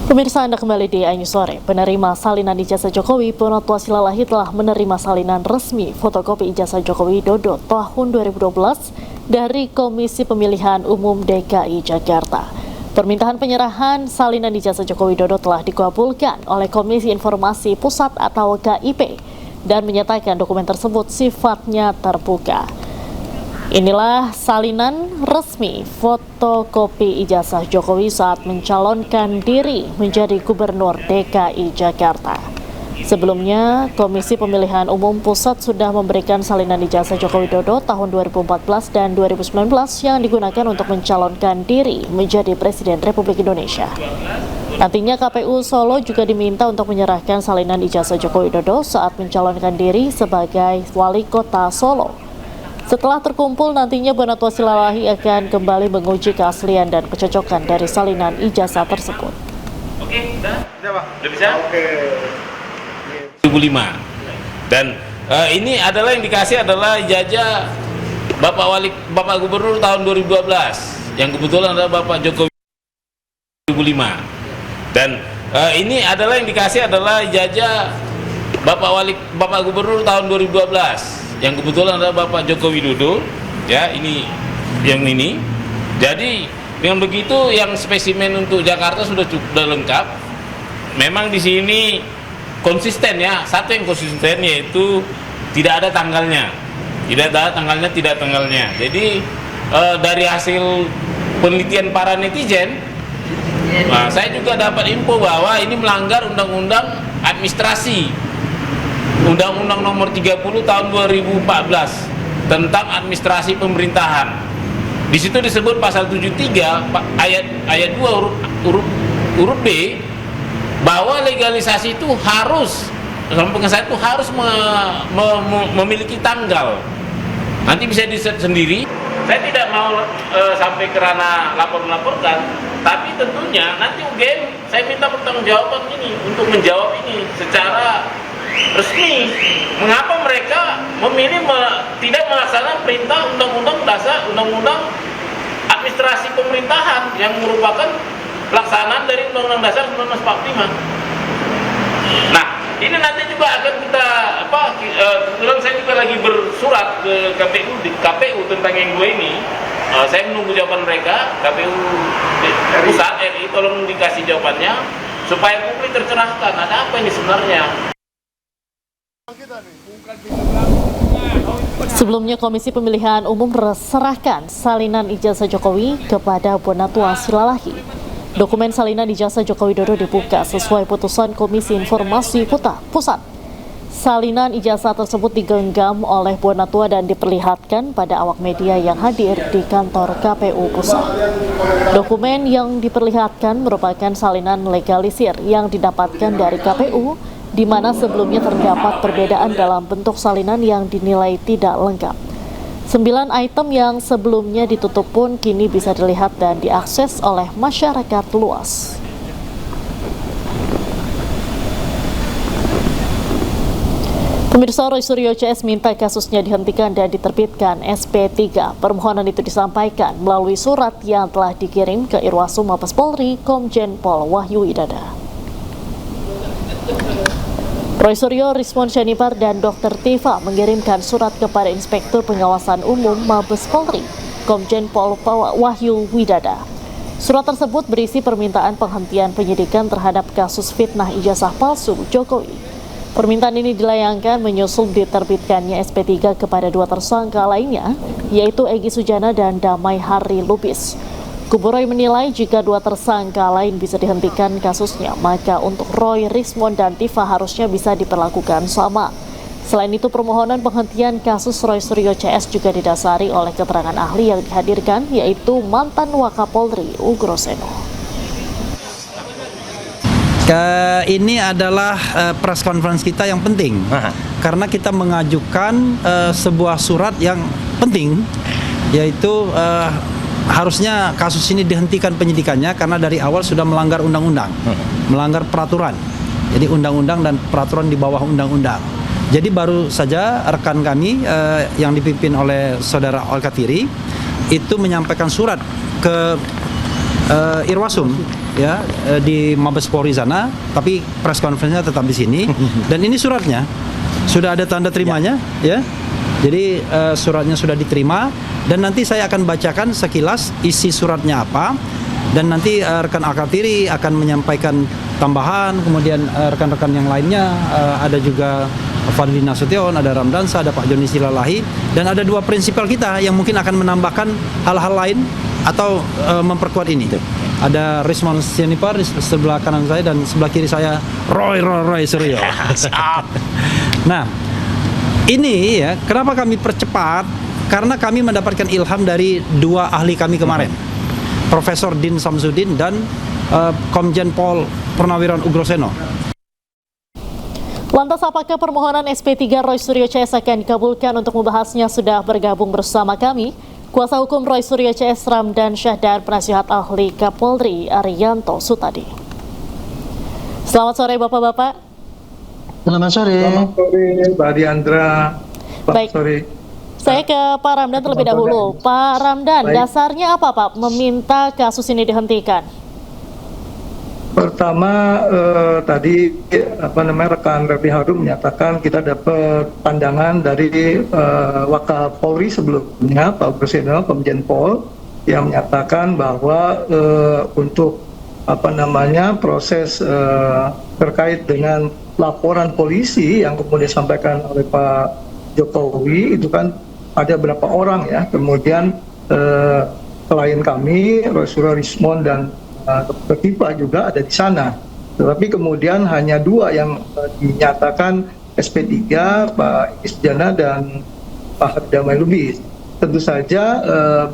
Pemirsa, Anda kembali di Ayu Sore. Penerima salinan ijazah Jokowi, Bonoto Silalahi telah menerima salinan resmi fotokopi ijazah Jokowi Widodo tahun 2012 dari Komisi Pemilihan Umum DKI Jakarta. Permintaan penyerahan salinan ijazah Jokowi Widodo telah dikabulkan oleh Komisi Informasi Pusat atau KIP dan menyatakan dokumen tersebut sifatnya terbuka. Inilah salinan resmi fotokopi ijazah Jokowi saat mencalonkan diri menjadi Gubernur DKI Jakarta. Sebelumnya, Komisi Pemilihan Umum Pusat sudah memberikan salinan ijazah Jokowi Widodo tahun 2014 dan 2019 yang digunakan untuk mencalonkan diri menjadi Presiden Republik Indonesia. Nantinya KPU Solo juga diminta untuk menyerahkan salinan ijazah Jokowi Widodo saat mencalonkan diri sebagai Wali Kota Solo. Setelah terkumpul, nantinya Bonoto Silalahi akan kembali menguji keaslian dan kecocokan dari salinan ijazah tersebut. Oke, udah Pak? Udah bisa? Oke. 2005. Dan ini adalah yang dikasih adalah ijazah Bapak Gubernur tahun 2012, yang kebetulan adalah Bapak Jokowi 2005. Dan ini adalah yang dikasih adalah ijazah Bapak Gubernur tahun 2012, yang kebetulan adalah Bapak Joko Widodo, ya, ini yang ini. Jadi dengan begitu yang spesimen untuk Jakarta sudah lengkap. Memang di sini konsisten, ya, satu yang konsisten yaitu tidak ada tanggalnya, tidak tanggalnya. Jadi dari hasil penelitian para netizen, nah, saya juga dapat info bahwa ini melanggar undang-undang administrasi. Undang-Undang Nomor 30 Tahun 2014 tentang administrasi pemerintahan. Di situ disebut pasal 73 ayat 2 huruf B bahwa legalisasi itu harus pengesahan itu harus memiliki tanggal. Nanti bisa di-set sendiri. Saya tidak mau sampai kerana laporkan, tapi tentunya nanti UGM saya minta pertanggungjawaban ini untuk menjawab ini secara resmi, mengapa mereka memilih tidak melaksanakan perintah undang-undang administrasi pemerintahan yang merupakan pelaksanaan dari Undang-Undang Dasar 1945. Nah, ini nanti juga akan kita kebetulan saya juga lagi bersurat ke KPU tentang yang dua ini. Saya menunggu jawaban mereka. KPU Pusat RI, tolong dikasih jawabannya supaya publik tercerahkan ada apa ini sebenarnya. Sebelumnya, Komisi Pemilihan Umum serahkan salinan ijazah Jokowi kepada Bonoto Silalahi. Dokumen salinan ijazah Jokowi Widodo dibuka sesuai putusan Komisi Informasi Pusat. Salinan ijazah tersebut digenggam oleh Bonoto dan diperlihatkan pada awak media yang hadir di kantor KPU Pusat. Dokumen yang diperlihatkan merupakan salinan legalisir yang didapatkan dari KPU, di mana sebelumnya terdapat perbedaan dalam bentuk salinan yang dinilai tidak lengkap. 9 item yang sebelumnya ditutup pun kini bisa dilihat dan diakses oleh masyarakat luas. Pemirsa, Roy Suryo CS minta kasusnya dihentikan dan diterbitkan SP3. Permohonan itu disampaikan melalui surat yang telah dikirim ke Irwasum Mabes Polri, Komjen Pol Wahyu Widada. Roy Suryo, Rismon Syanipar, dan Dr. Tifa mengirimkan surat kepada Inspektur Pengawasan Umum Mabes Polri, Komjen Pol Wahyu Widada. Surat tersebut berisi permintaan penghentian penyidikan terhadap kasus fitnah ijazah palsu Jokowi. Permintaan ini dilayangkan menyusul diterbitkannya SP3 kepada 2 tersangka lainnya, yaitu Egy Sujana dan Damai Hari Lubis. Kubu Roy menilai jika 2 tersangka lain bisa dihentikan kasusnya, maka untuk Roy, Rismon, dan Tifa harusnya bisa diperlakukan sama. Selain itu, permohonan penghentian kasus Roy Suryo CS juga didasari oleh keterangan ahli yang dihadirkan, yaitu mantan Wakapolri Ugroseno. Ini adalah press conference kita yang penting, karena kita mengajukan sebuah surat yang penting, yaitu harusnya kasus ini dihentikan penyidikannya karena dari awal sudah melanggar undang-undang, melanggar peraturan. Jadi undang-undang dan peraturan di bawah undang-undang. Jadi baru saja rekan kami yang dipimpin oleh Saudara Al-Katiri itu menyampaikan surat ke Irwasum ya di Mabes Polri sana, tapi press conference-nya tetap di sini. Dan ini suratnya sudah ada tanda terimanya, ya. Jadi suratnya sudah diterima dan nanti saya akan bacakan sekilas isi suratnya apa. Dan nanti rekan Alkatiri akan menyampaikan tambahan, kemudian rekan-rekan yang lainnya ada juga Fadli Nasution, ada Ramdansa, ada Pak Joni Silalahi, dan ada dua prinsipal kita yang mungkin akan menambahkan hal-hal lain atau memperkuat ini. Ada Rismon Sianipar di sebelah kanan saya dan sebelah kiri saya Roy Suryo. Nah, ini ya kenapa kami percepat? Karena kami mendapatkan ilham dari dua ahli kami kemarin, Profesor Din Samsudin dan Komjen Pol Purnawiran Ugroseno. Lantas apakah permohonan SP3 Roy Suryo CS akan dikabulkan? Untuk membahasnya sudah bergabung bersama kami kuasa hukum Roy Suryo CS Ramdan Syah dan penasihat ahli Kapolri Arianto Sutadi. Selamat sore Bapak-bapak. Selamat sore. Selamat sore Mbak Diandra. Baik. Sore. Saya ke Pak Ramdan terlebih dahulu. Pak Ramdan, dasarnya apa Pak meminta kasus ini dihentikan? Pertama tadi rekan Refli Harun menyatakan kita dapat pandangan dari Wakapolri sebelumnya Pak Ugroseno, Komjen Pol, yang menyatakan bahwa untuk proses terkait dengan laporan polisi yang kemudian disampaikan oleh Pak Jokowi itu kan ada berapa orang ya, kemudian klien kami Roy Suryo, Rismon dan Dr. Tifa juga ada di sana. Tetapi kemudian hanya dua yang dinyatakan SP3, Pak Isjana dan Pak Damai Lubis. Tentu saja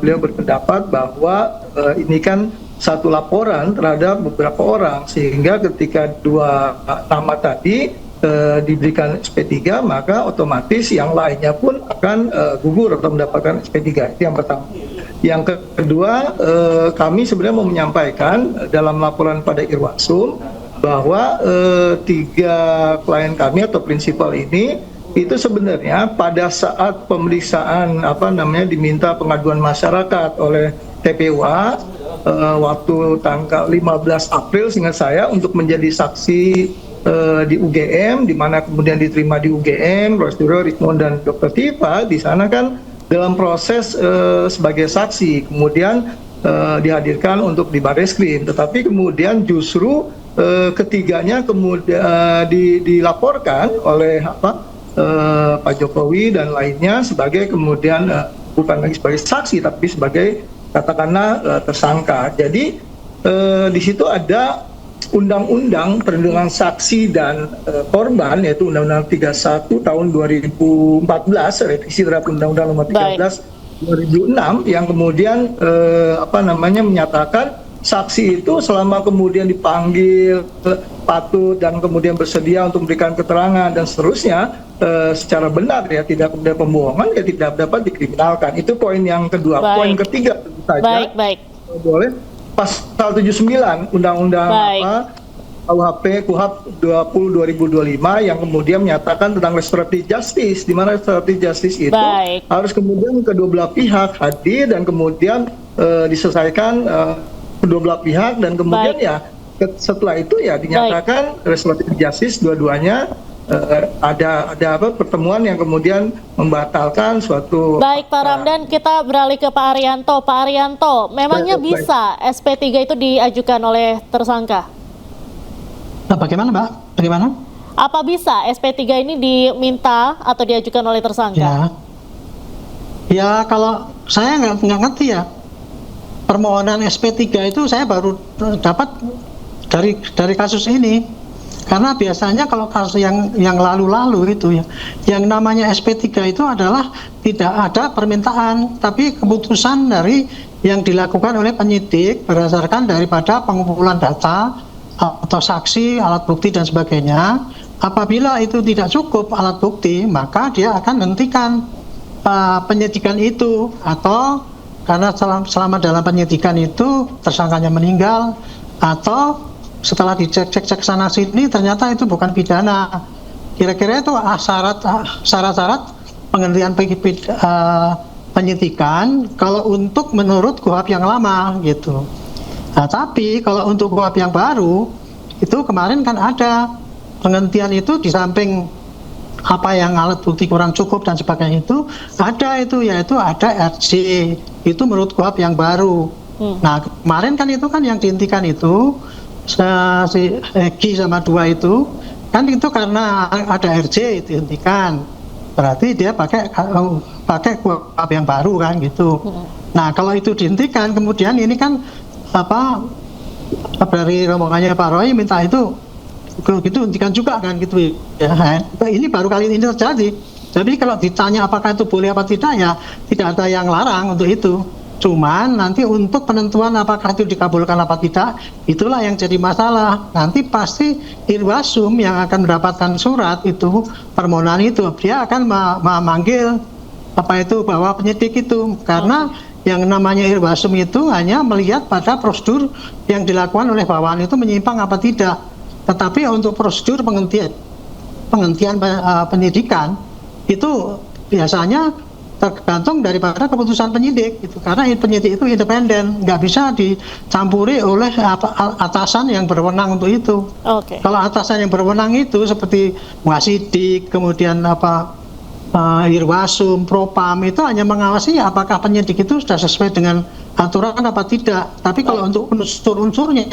beliau berpendapat bahwa ini kan satu laporan terhadap beberapa orang, sehingga ketika dua nama tadi diberikan SP3, maka otomatis yang lainnya pun akan gugur atau mendapatkan SP3. Itu yang pertama. Yang kedua, kami sebenarnya mau menyampaikan dalam laporan pada Irwasum bahwa tiga klien kami atau prinsipal ini itu sebenarnya pada saat pemeriksaan diminta pengaduan masyarakat oleh TPUA waktu tanggal 15 April seingat saya untuk menjadi saksi di UGM, di mana kemudian diterima di UGM, Roy Suryo, Rismon dan Dr. Tifa di sana kan dalam proses sebagai saksi, kemudian dihadirkan untuk di Barreskrim, tetapi kemudian justru ketiganya kemudian dilaporkan oleh Pak Jokowi dan lainnya sebagai kemudian bukan lagi sebagai saksi tapi sebagai katakanlah tersangka. Jadi di situ ada Undang-Undang Perlindungan Saksi dan Korban, yaitu Undang-Undang 31 tahun 2014, revisi terhadap Undang-Undang Nomor 13 2006 yang kemudian menyatakan saksi itu selama kemudian dipanggil patut dan kemudian bersedia untuk memberikan keterangan dan seterusnya secara benar ya, tidak kemudian pembohongan ya tidak dapat dikriminalkan. Itu poin yang kedua. Poin ketiga tentu saja boleh pasal 79 Undang-Undang KUHP 20 2025 yang kemudian menyatakan tentang restoratif justice, di mana restoratif justice itu harus kemudian kedua belah pihak hadir dan kemudian diselesaikan kedua belah pihak dan kemudian ya setelah itu ya dinyatakan restoratif justice dua-duanya ada pertemuan yang kemudian membatalkan suatu. Baik Pak Ramdan, kita beralih ke Pak Arianto. Pak Arianto, memangnya bisa SP3 itu diajukan oleh tersangka? Nah, bagaimana Mbak? Bagaimana? Apa bisa SP3 ini diminta atau diajukan oleh tersangka? Ya kalau saya nggak ngerti ya, permohonan SP3 itu saya baru dapat dari kasus ini. Karena biasanya kalau kasus yang lalu-lalu itu ya, yang namanya SP3 itu adalah tidak ada permintaan, tapi keputusan dari yang dilakukan oleh penyidik berdasarkan daripada pengumpulan data atau saksi, alat bukti dan sebagainya. Apabila itu tidak cukup alat bukti, maka dia akan menghentikan penyidikan itu, atau karena selama dalam penyidikan itu tersangkanya meninggal, atau setelah dicek sana sini ternyata itu bukan pidana. Kira-kira itu syarat-syarat penghentian penyidikan kalau untuk menurut KUHP yang lama gitu. Nah, tapi kalau untuk KUHP yang baru itu kemarin kan ada penghentian itu di samping apa yang alat bukti kurang cukup dan sebagainya itu ada itu, yaitu ada RJ itu menurut KUHP yang baru. Nah kemarin kan itu kan yang dihentikan itu si Egi sama 2 itu kan itu karena ada RJ dihentikan, berarti dia pakai KUHP yang baru kan gitu. Nah kalau itu dihentikan kemudian ini kan apa dari rombongannya Pak Roy minta itu gitu hentikan juga kan gitu ya. Ini baru kali ini terjadi. Jadi kalau ditanya apakah itu boleh apa tidak, ya tidak ada yang larang untuk itu. Cuman nanti untuk penentuan apakah itu dikabulkan apa tidak, itulah yang jadi masalah. Nanti pasti Irwasum yang akan mendapatkan surat itu, permohonan itu, dia akan memanggil apa itu bahwa penyidik itu, karena yang namanya Irwasum itu hanya melihat pada prosedur yang dilakukan oleh bawahan itu menyimpang apa tidak. Tetapi untuk prosedur penghentian penyidikan itu biasanya tergantung daripada keputusan penyidik itu, karena penyidik itu independen, nggak bisa dicampuri oleh atasan yang berwenang untuk itu. Kalau atasan yang berwenang itu seperti Wasidik, kemudian Irwasum, Propam itu hanya mengawasi apakah penyidik itu sudah sesuai dengan aturan apa tidak. Tapi kalau untuk unsur-unsurnya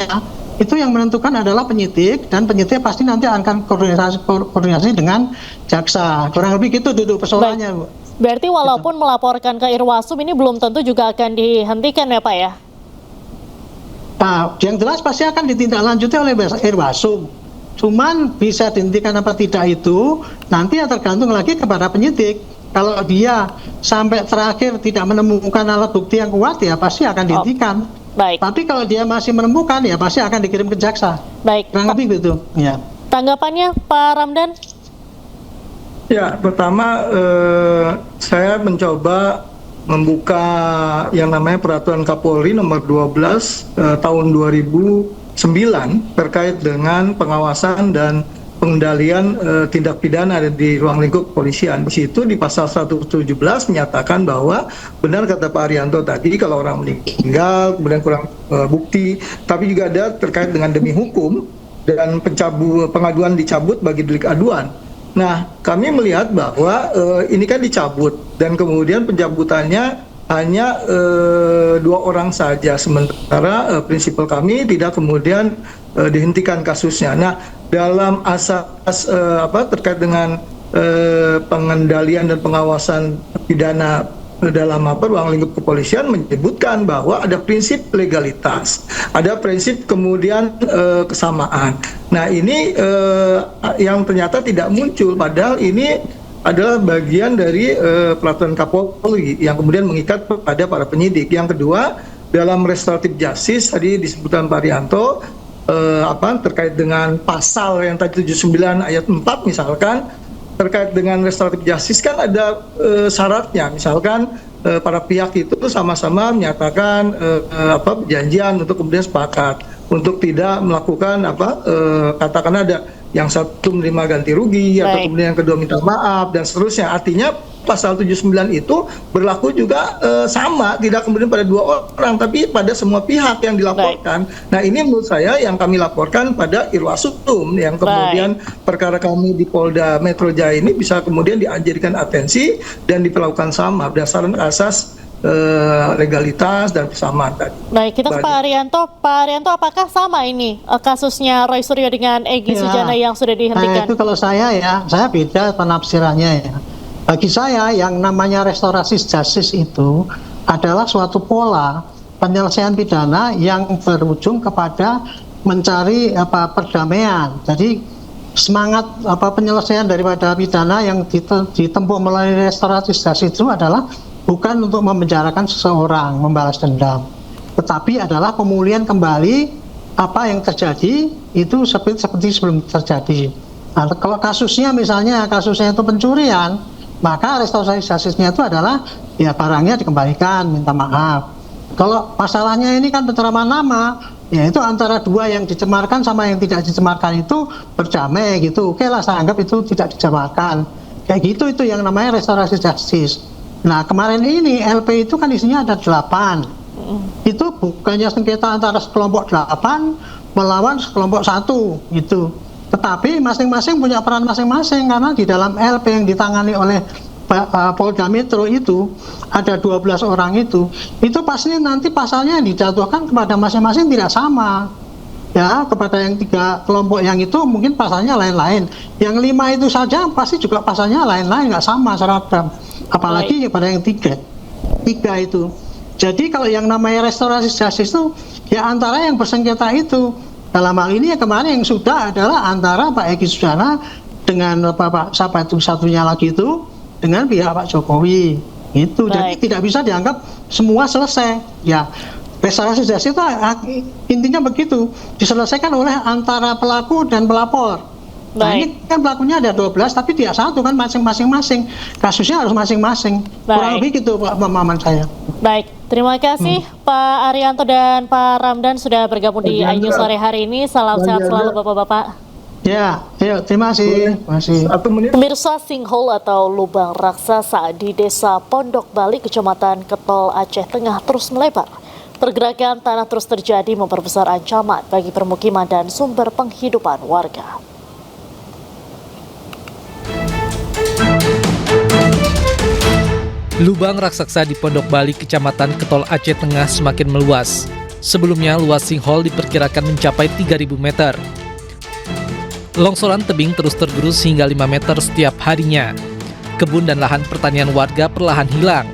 itu yang menentukan adalah penyidik, dan penyidik pasti nanti akan koordinasi dengan jaksa. Kurang lebih gitu duduk persoalannya, Bu. Berarti walaupun melaporkan ke Irwasum ini belum tentu juga akan dihentikan ya Pak ya? Nah, yang jelas pasti akan ditindaklanjuti oleh Irwasum. Cuman bisa dihentikan apa tidak itu nanti ya tergantung lagi kepada penyidik. Kalau dia sampai terakhir tidak menemukan alat bukti yang kuat, ya pasti akan dihentikan. Baik. Tapi kalau dia masih menemukan, ya pasti akan dikirim ke jaksa. Baik. Kurang lebih gitu. Ya. Tanggapannya Pak Ramdan? Ya, pertama saya mencoba membuka yang namanya Peraturan Kapolri nomor 12 tahun 2009 terkait dengan pengawasan dan pengendalian tindak pidana di ruang lingkup kepolisian. Di situ di pasal 117 menyatakan bahwa benar kata Pak Arianto tadi, kalau orang meninggal kemudian kurang bukti, tapi juga ada terkait dengan demi hukum dan pengaduan dicabut bagi delik aduan. Nah, kami melihat bahwa ini kan dicabut dan kemudian pencabutannya hanya 2 orang saja, sementara prinsipal kami tidak kemudian dihentikan kasusnya. Nah, dalam asas terkait dengan pengendalian dan pengawasan pidana dalam ruang lingkup kepolisian menyebutkan bahwa ada prinsip legalitas, ada prinsip kemudian kesamaan. Nah ini yang ternyata tidak muncul, padahal ini adalah bagian dari peraturan Kapolri yang kemudian mengikat pada para penyidik. Yang kedua, dalam restoratif justice tadi disebutkan Pak Rianto terkait dengan pasal yang tadi 79 ayat 4 misalkan, terkait dengan restoratif justice kan ada syaratnya, misalkan para pihak itu sama-sama menyatakan perjanjian untuk kemudian sepakat untuk tidak melakukan katakan ada yang satu menerima ganti rugi atau kemudian yang kedua minta maaf dan seterusnya. Artinya pasal 79 itu berlaku juga sama, tidak kemudian pada 2 orang tapi pada semua pihak yang dilaporkan. Nah ini menurut saya yang kami laporkan pada Irwasum, yang kemudian perkara kami di Polda Metro Jaya ini bisa kemudian dijadikan atensi dan diperlakukan sama berdasarkan asas legalitas dan kesamaan tadi. Baik, kita ke Pak Arianto. Pak Arianto, apakah sama ini kasusnya Roy Suryo dengan Egy Sujana yang sudah dihentikan? Nah, itu kalau saya beda penafsirannya ya. Bagi saya yang namanya restorasi justice itu adalah suatu pola penyelesaian pidana yang berujung kepada mencari perdamaian. Jadi semangat penyelesaian daripada pidana yang ditempuh melalui restorasi justice itu adalah bukan untuk memenjarakan seseorang, membalas dendam, tetapi adalah pemulihan kembali apa yang terjadi itu seperti sebelum terjadi. Nah, kalau kasusnya misalnya itu pencurian, maka restorasi justice-nya itu adalah ya barangnya dikembalikan, minta maaf. Kalau masalahnya ini kan pencemaran nama, ya itu antara 2 yang dicemarkan sama yang tidak dicemarkan itu berdamai gitu. Oke lah, saya anggap itu tidak dicemarkan. Kayak gitu itu yang namanya restorasi justice. Nah kemarin ini LP itu kan isinya ada 8. Itu bukannya sengketa antara kelompok 8 melawan kelompok 1 gitu. Tetapi masing-masing punya peran masing-masing, karena di dalam LP yang ditangani oleh Polda Metro itu ada 12 orang itu pasti nanti pasalnya yang dijatuhkan kepada masing-masing tidak sama. Ya, kepada yang 3 kelompok yang itu mungkin pasalnya lain-lain. Yang 5 itu saja pasti juga pasalnya lain-lain, nggak sama seragam. Apalagi kepada yang 3 itu. Jadi kalau yang namanya restorasi justice itu ya antara yang bersengketa itu. Dalam hal ini ya kemarin yang sudah adalah antara Pak Egy Sujana dengan Pak siapa itu satunya lagi itu dengan pihak Pak Jokowi. Itu jadi tidak bisa dianggap semua selesai. Ya, restorasi justice itu intinya begitu, diselesaikan oleh antara pelaku dan pelapor. Nah ini kan pelakunya ada 12 tapi tidak satu kan, masing-masing kasusnya harus masing-masing. Kurang lebih gitu Pak pemahaman saya. Baik, terima kasih Pak Arianto dan Pak Ramdan sudah bergabung di iNews sore hari ini. Salam sehat selalu Bapak-bapak. Ya, terima kasih. Pemirsa, sinkhole atau lubang raksasa di Desa Pondok Bali, Kecamatan Ketol, Aceh Tengah terus melebar. Pergerakan tanah terus terjadi, memperbesar ancaman bagi permukiman dan sumber penghidupan warga. Lubang raksasa di Pondok Bali, Kecamatan Ketol, Aceh Tengah semakin meluas. Sebelumnya, luas sinkhole diperkirakan mencapai 3.000 meter. Longsoran tebing terus tergerus hingga 5 meter setiap harinya. Kebun dan lahan pertanian warga perlahan hilang.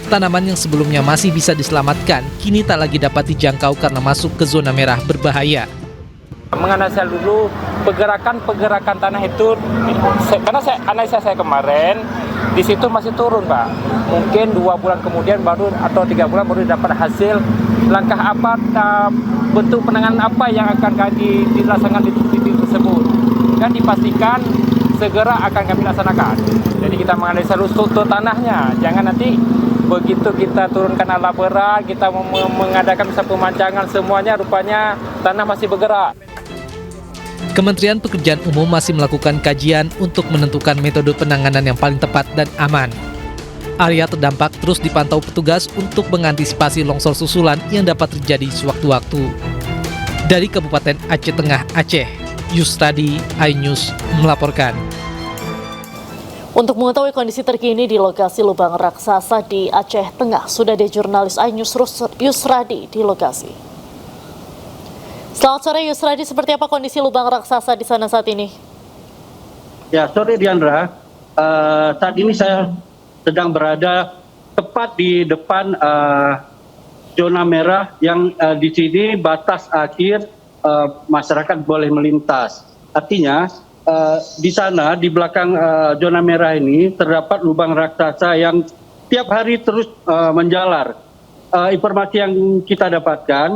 Tanaman yang sebelumnya masih bisa diselamatkan, kini tak lagi dapat dijangkau karena masuk ke zona merah berbahaya. Menganalisa dulu pergerakan tanah itu, karena analisa saya kemarin, di situ masih turun Pak. Mungkin 2 bulan kemudian baru atau 3 bulan baru dapat hasil langkah apa, bentuk penanganan apa yang akan dilaksanakan di titik tersebut. Dan dipastikan segera akan kami laksanakan. Jadi kita menganalisa dulu struktur tanahnya, jangan nanti begitu kita turunkan alat berat, kita mengadakan bisa pemancangan semuanya, rupanya tanah masih bergerak. Kementerian Pekerjaan Umum masih melakukan kajian untuk menentukan metode penanganan yang paling tepat dan aman. Area terdampak terus dipantau petugas untuk mengantisipasi longsor susulan yang dapat terjadi sewaktu-waktu. Dari Kabupaten Aceh Tengah, Aceh, Yusradi, iNews melaporkan. Untuk mengetahui kondisi terkini di lokasi lubang raksasa di Aceh Tengah, sudah ada jurnalis iNews Yusradi di lokasi. Selamat sore Yusradi, seperti apa kondisi lubang raksasa di sana saat ini? Ya, sore Diandra. Saat ini saya sedang berada tepat di depan zona merah yang di sini batas akhir masyarakat boleh melintas. Artinya di sana di belakang zona merah ini terdapat lubang raksasa yang tiap hari terus menjalar. Informasi yang kita dapatkan,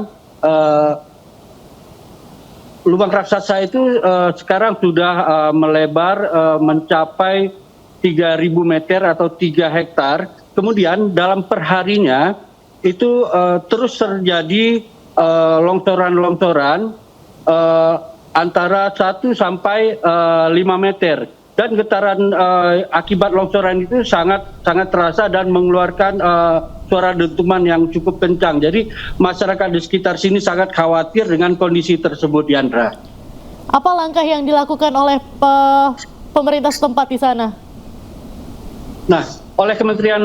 lubang raksasa itu sekarang sudah melebar mencapai 3.000 meter atau 3 hektar. Kemudian dalam perharinya itu terus terjadi longsoran-longsoran antara 1 sampai 5 meter. Dan getaran akibat longsoran itu sangat terasa dan mengeluarkan suara dentuman yang cukup kencang. Jadi masyarakat di sekitar sini sangat khawatir dengan kondisi tersebut, Diandra. Apa langkah yang dilakukan oleh pemerintah setempat di sana? Nah, oleh Kementerian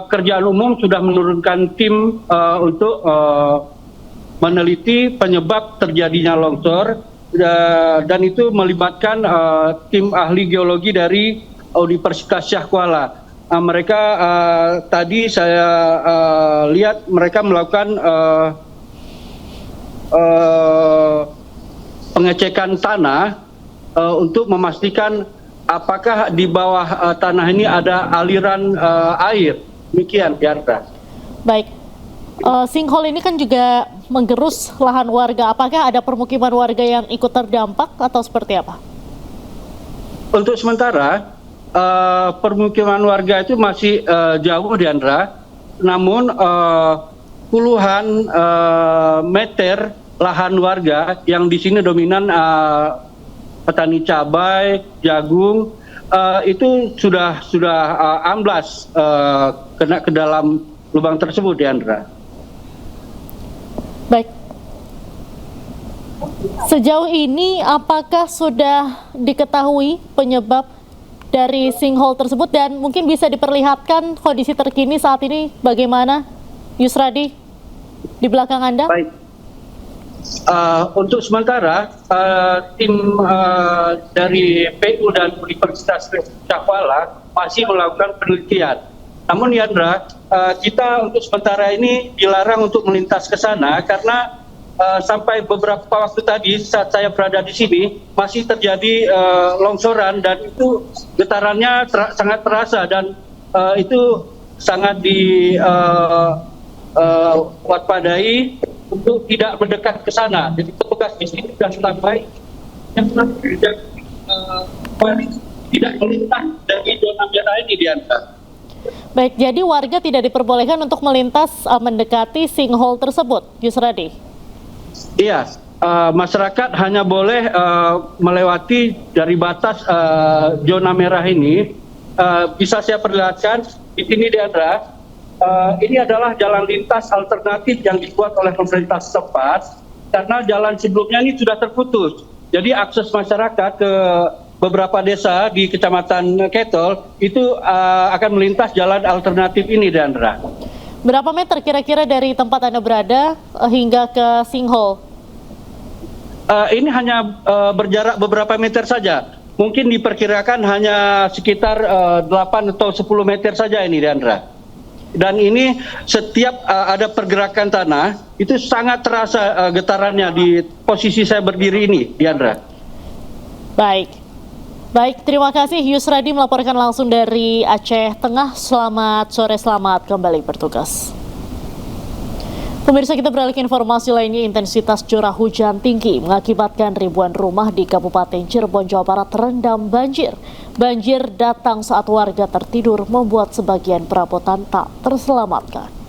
Pekerjaan Umum sudah menurunkan tim untuk meneliti penyebab terjadinya longsor, dan itu melibatkan tim ahli geologi dari Universitas Syah Kuala. Mereka tadi saya lihat mereka melakukan pengecekan tanah untuk memastikan apakah di bawah tanah ini ada aliran air. Demikian, Diandra. Baik, sinkhole ini kan juga menggerus lahan warga. Apakah ada permukiman warga yang ikut terdampak atau seperti apa? Untuk sementara permukiman warga itu masih jauh, Diandra. Namun puluhan meter lahan warga yang di sini dominan petani cabai, jagung, itu sudah amblas kena ke dalam lubang tersebut, Diandra. Baik. Sejauh ini apakah sudah diketahui penyebab dari sinkhole tersebut dan mungkin bisa diperlihatkan kondisi terkini saat ini bagaimana, Yusradi, di belakang Anda? Baik. Untuk sementara tim dari PU dan Universitas Gadjah Mada masih melakukan penelitian. Namun Yandra, kita untuk sementara ini dilarang untuk melintas ke sana karena sampai beberapa waktu tadi saat saya berada di sini masih terjadi longsoran dan itu getarannya sangat terasa dan itu sangat diwaspadai untuk tidak mendekat ke sana. Jadi petugas di sini sudah standby yang tidak melintas dari zona merah ini diantar. Baik, jadi warga tidak diperbolehkan untuk melintas mendekati sinkhole tersebut, Yusradi? Iya, masyarakat hanya boleh melewati dari batas zona merah ini. Bisa saya perlihatkan di sini, Diandra. Ini adalah jalan lintas alternatif yang dibuat oleh pemerintah setempat karena jalan sebelumnya ini sudah terputus. Jadi akses masyarakat ke beberapa desa di Kecamatan Ketol itu akan melintas jalan alternatif ini, Diandra. Berapa meter kira-kira dari tempat Anda berada hingga ke sinkhole? Ini hanya berjarak beberapa meter saja. Mungkin diperkirakan hanya sekitar 8 atau 10 meter saja ini, Diandra. Dan ini setiap ada pergerakan tanah, itu sangat terasa getarannya di posisi saya berdiri ini, Diandra. Baik, terima kasih Yusradi melaporkan langsung dari Aceh Tengah. Selamat sore, selamat kembali bertugas. Pemirsa, kita beralih ke informasi lainnya. Intensitas curah hujan tinggi mengakibatkan ribuan rumah di Kabupaten Cirebon, Jawa Barat terendam banjir. Banjir datang saat warga tertidur membuat sebagian perabotan tak terselamatkan.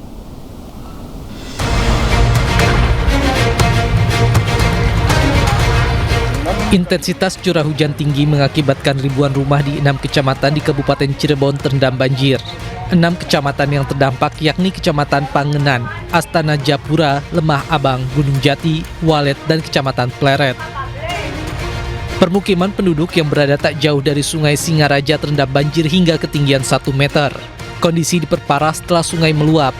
Intensitas curah hujan tinggi mengakibatkan ribuan rumah di 6 kecamatan di Kabupaten Cirebon terendam banjir. 6 kecamatan yang terdampak yakni Kecamatan Pangenan, Astana Japura, Lemah Abang, Gunung Jati, Walet, dan Kecamatan Pleret. Permukiman penduduk yang berada tak jauh dari Sungai Singaraja terendam banjir hingga ketinggian 1 meter. Kondisi diperparah setelah sungai meluap.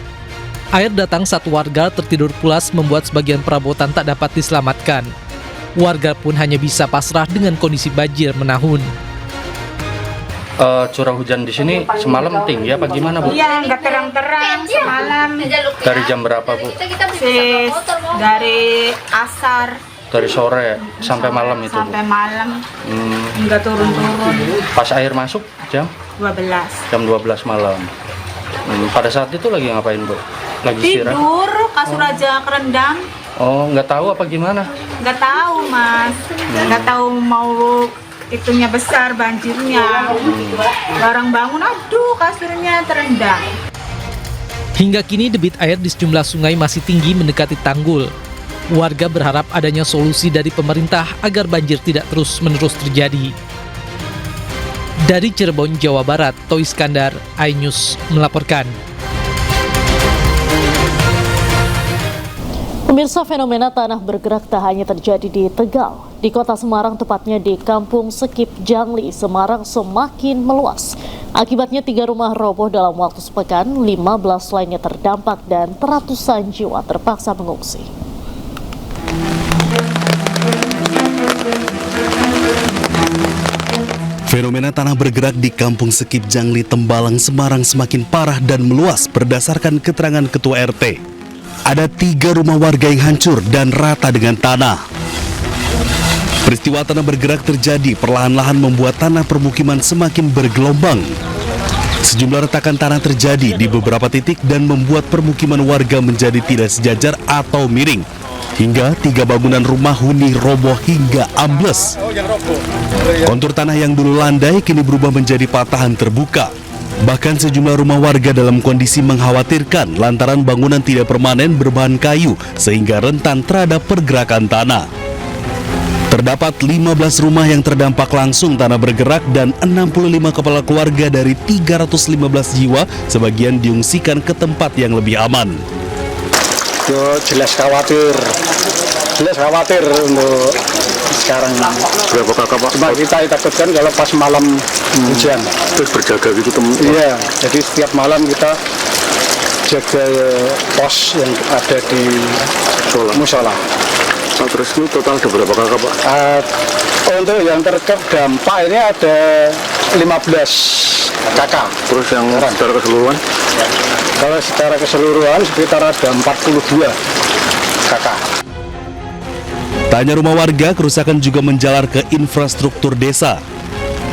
Air datang saat warga tertidur pulas membuat sebagian perabotan tak dapat diselamatkan. Warga pun hanya bisa pasrah dengan kondisi banjir menahun. Curah hujan di sini semalam tinggi apa gimana, Bu? Iya, nggak terang-terang semalam. Dari jam berapa, Bu? Dari asar. Dari sore sampai malam itu, Sampai Bu? malam. Nggak turun-turun. Pas air masuk jam? 12. Jam 12 malam. Pada saat itu lagi ngapain, Bu? Lagi istirahat? Tidur, kasur aja kerendam. Oh, nggak tahu apa gimana? Nggak tahu, Mas. Nggak tahu mau itunya besar banjirnya. Barang bangun, aduh kasurnya terendam. Hingga kini debit air di sejumlah sungai masih tinggi mendekati tanggul. Warga berharap adanya solusi dari pemerintah agar banjir tidak terus-menerus terjadi. Dari Cirebon, Jawa Barat, Toi Iskandar, iNews melaporkan. Pemirsa, fenomena tanah bergerak tak hanya terjadi di Tegal. Di kota Semarang, tepatnya di Kampung Sekip Jangli, Semarang semakin meluas. Akibatnya 3 rumah roboh dalam waktu sepekan, 15 lainnya terdampak dan ratusan jiwa terpaksa mengungsi. Fenomena tanah bergerak di Kampung Sekip Jangli, Tembalang, Semarang semakin parah dan meluas berdasarkan keterangan Ketua RT. Ada 3 rumah warga yang hancur dan rata dengan tanah. Peristiwa tanah bergerak terjadi perlahan-lahan membuat tanah permukiman semakin bergelombang. Sejumlah retakan tanah terjadi di beberapa titik dan membuat permukiman warga menjadi tidak sejajar atau miring. Hingga 3 bangunan rumah huni roboh hingga ambles. Kontur tanah yang dulu landai kini berubah menjadi patahan terbuka. Bahkan sejumlah rumah warga dalam kondisi mengkhawatirkan lantaran bangunan tidak permanen berbahan kayu sehingga rentan terhadap pergerakan tanah. Terdapat 15 rumah yang terdampak langsung tanah bergerak dan 65 kepala keluarga dari 315 jiwa sebagian diungsikan ke tempat yang lebih aman. jelas khawatir untuk sekarang ini. Berapa kakak Pak? Cuma kita takutkan kalau pas malam hujan. Terus berjaga gitu Iya, jadi setiap malam kita jaga pos yang ada di musola. Terus itu total ada berapa kakak Pak? Untuk yang terdampak ini ada 15 kakak. Terus yang secara keseluruhan? Kalau secara keseluruhan sekitar ada 42 kakak. Tak hanya rumah warga, kerusakan juga menjalar ke infrastruktur desa.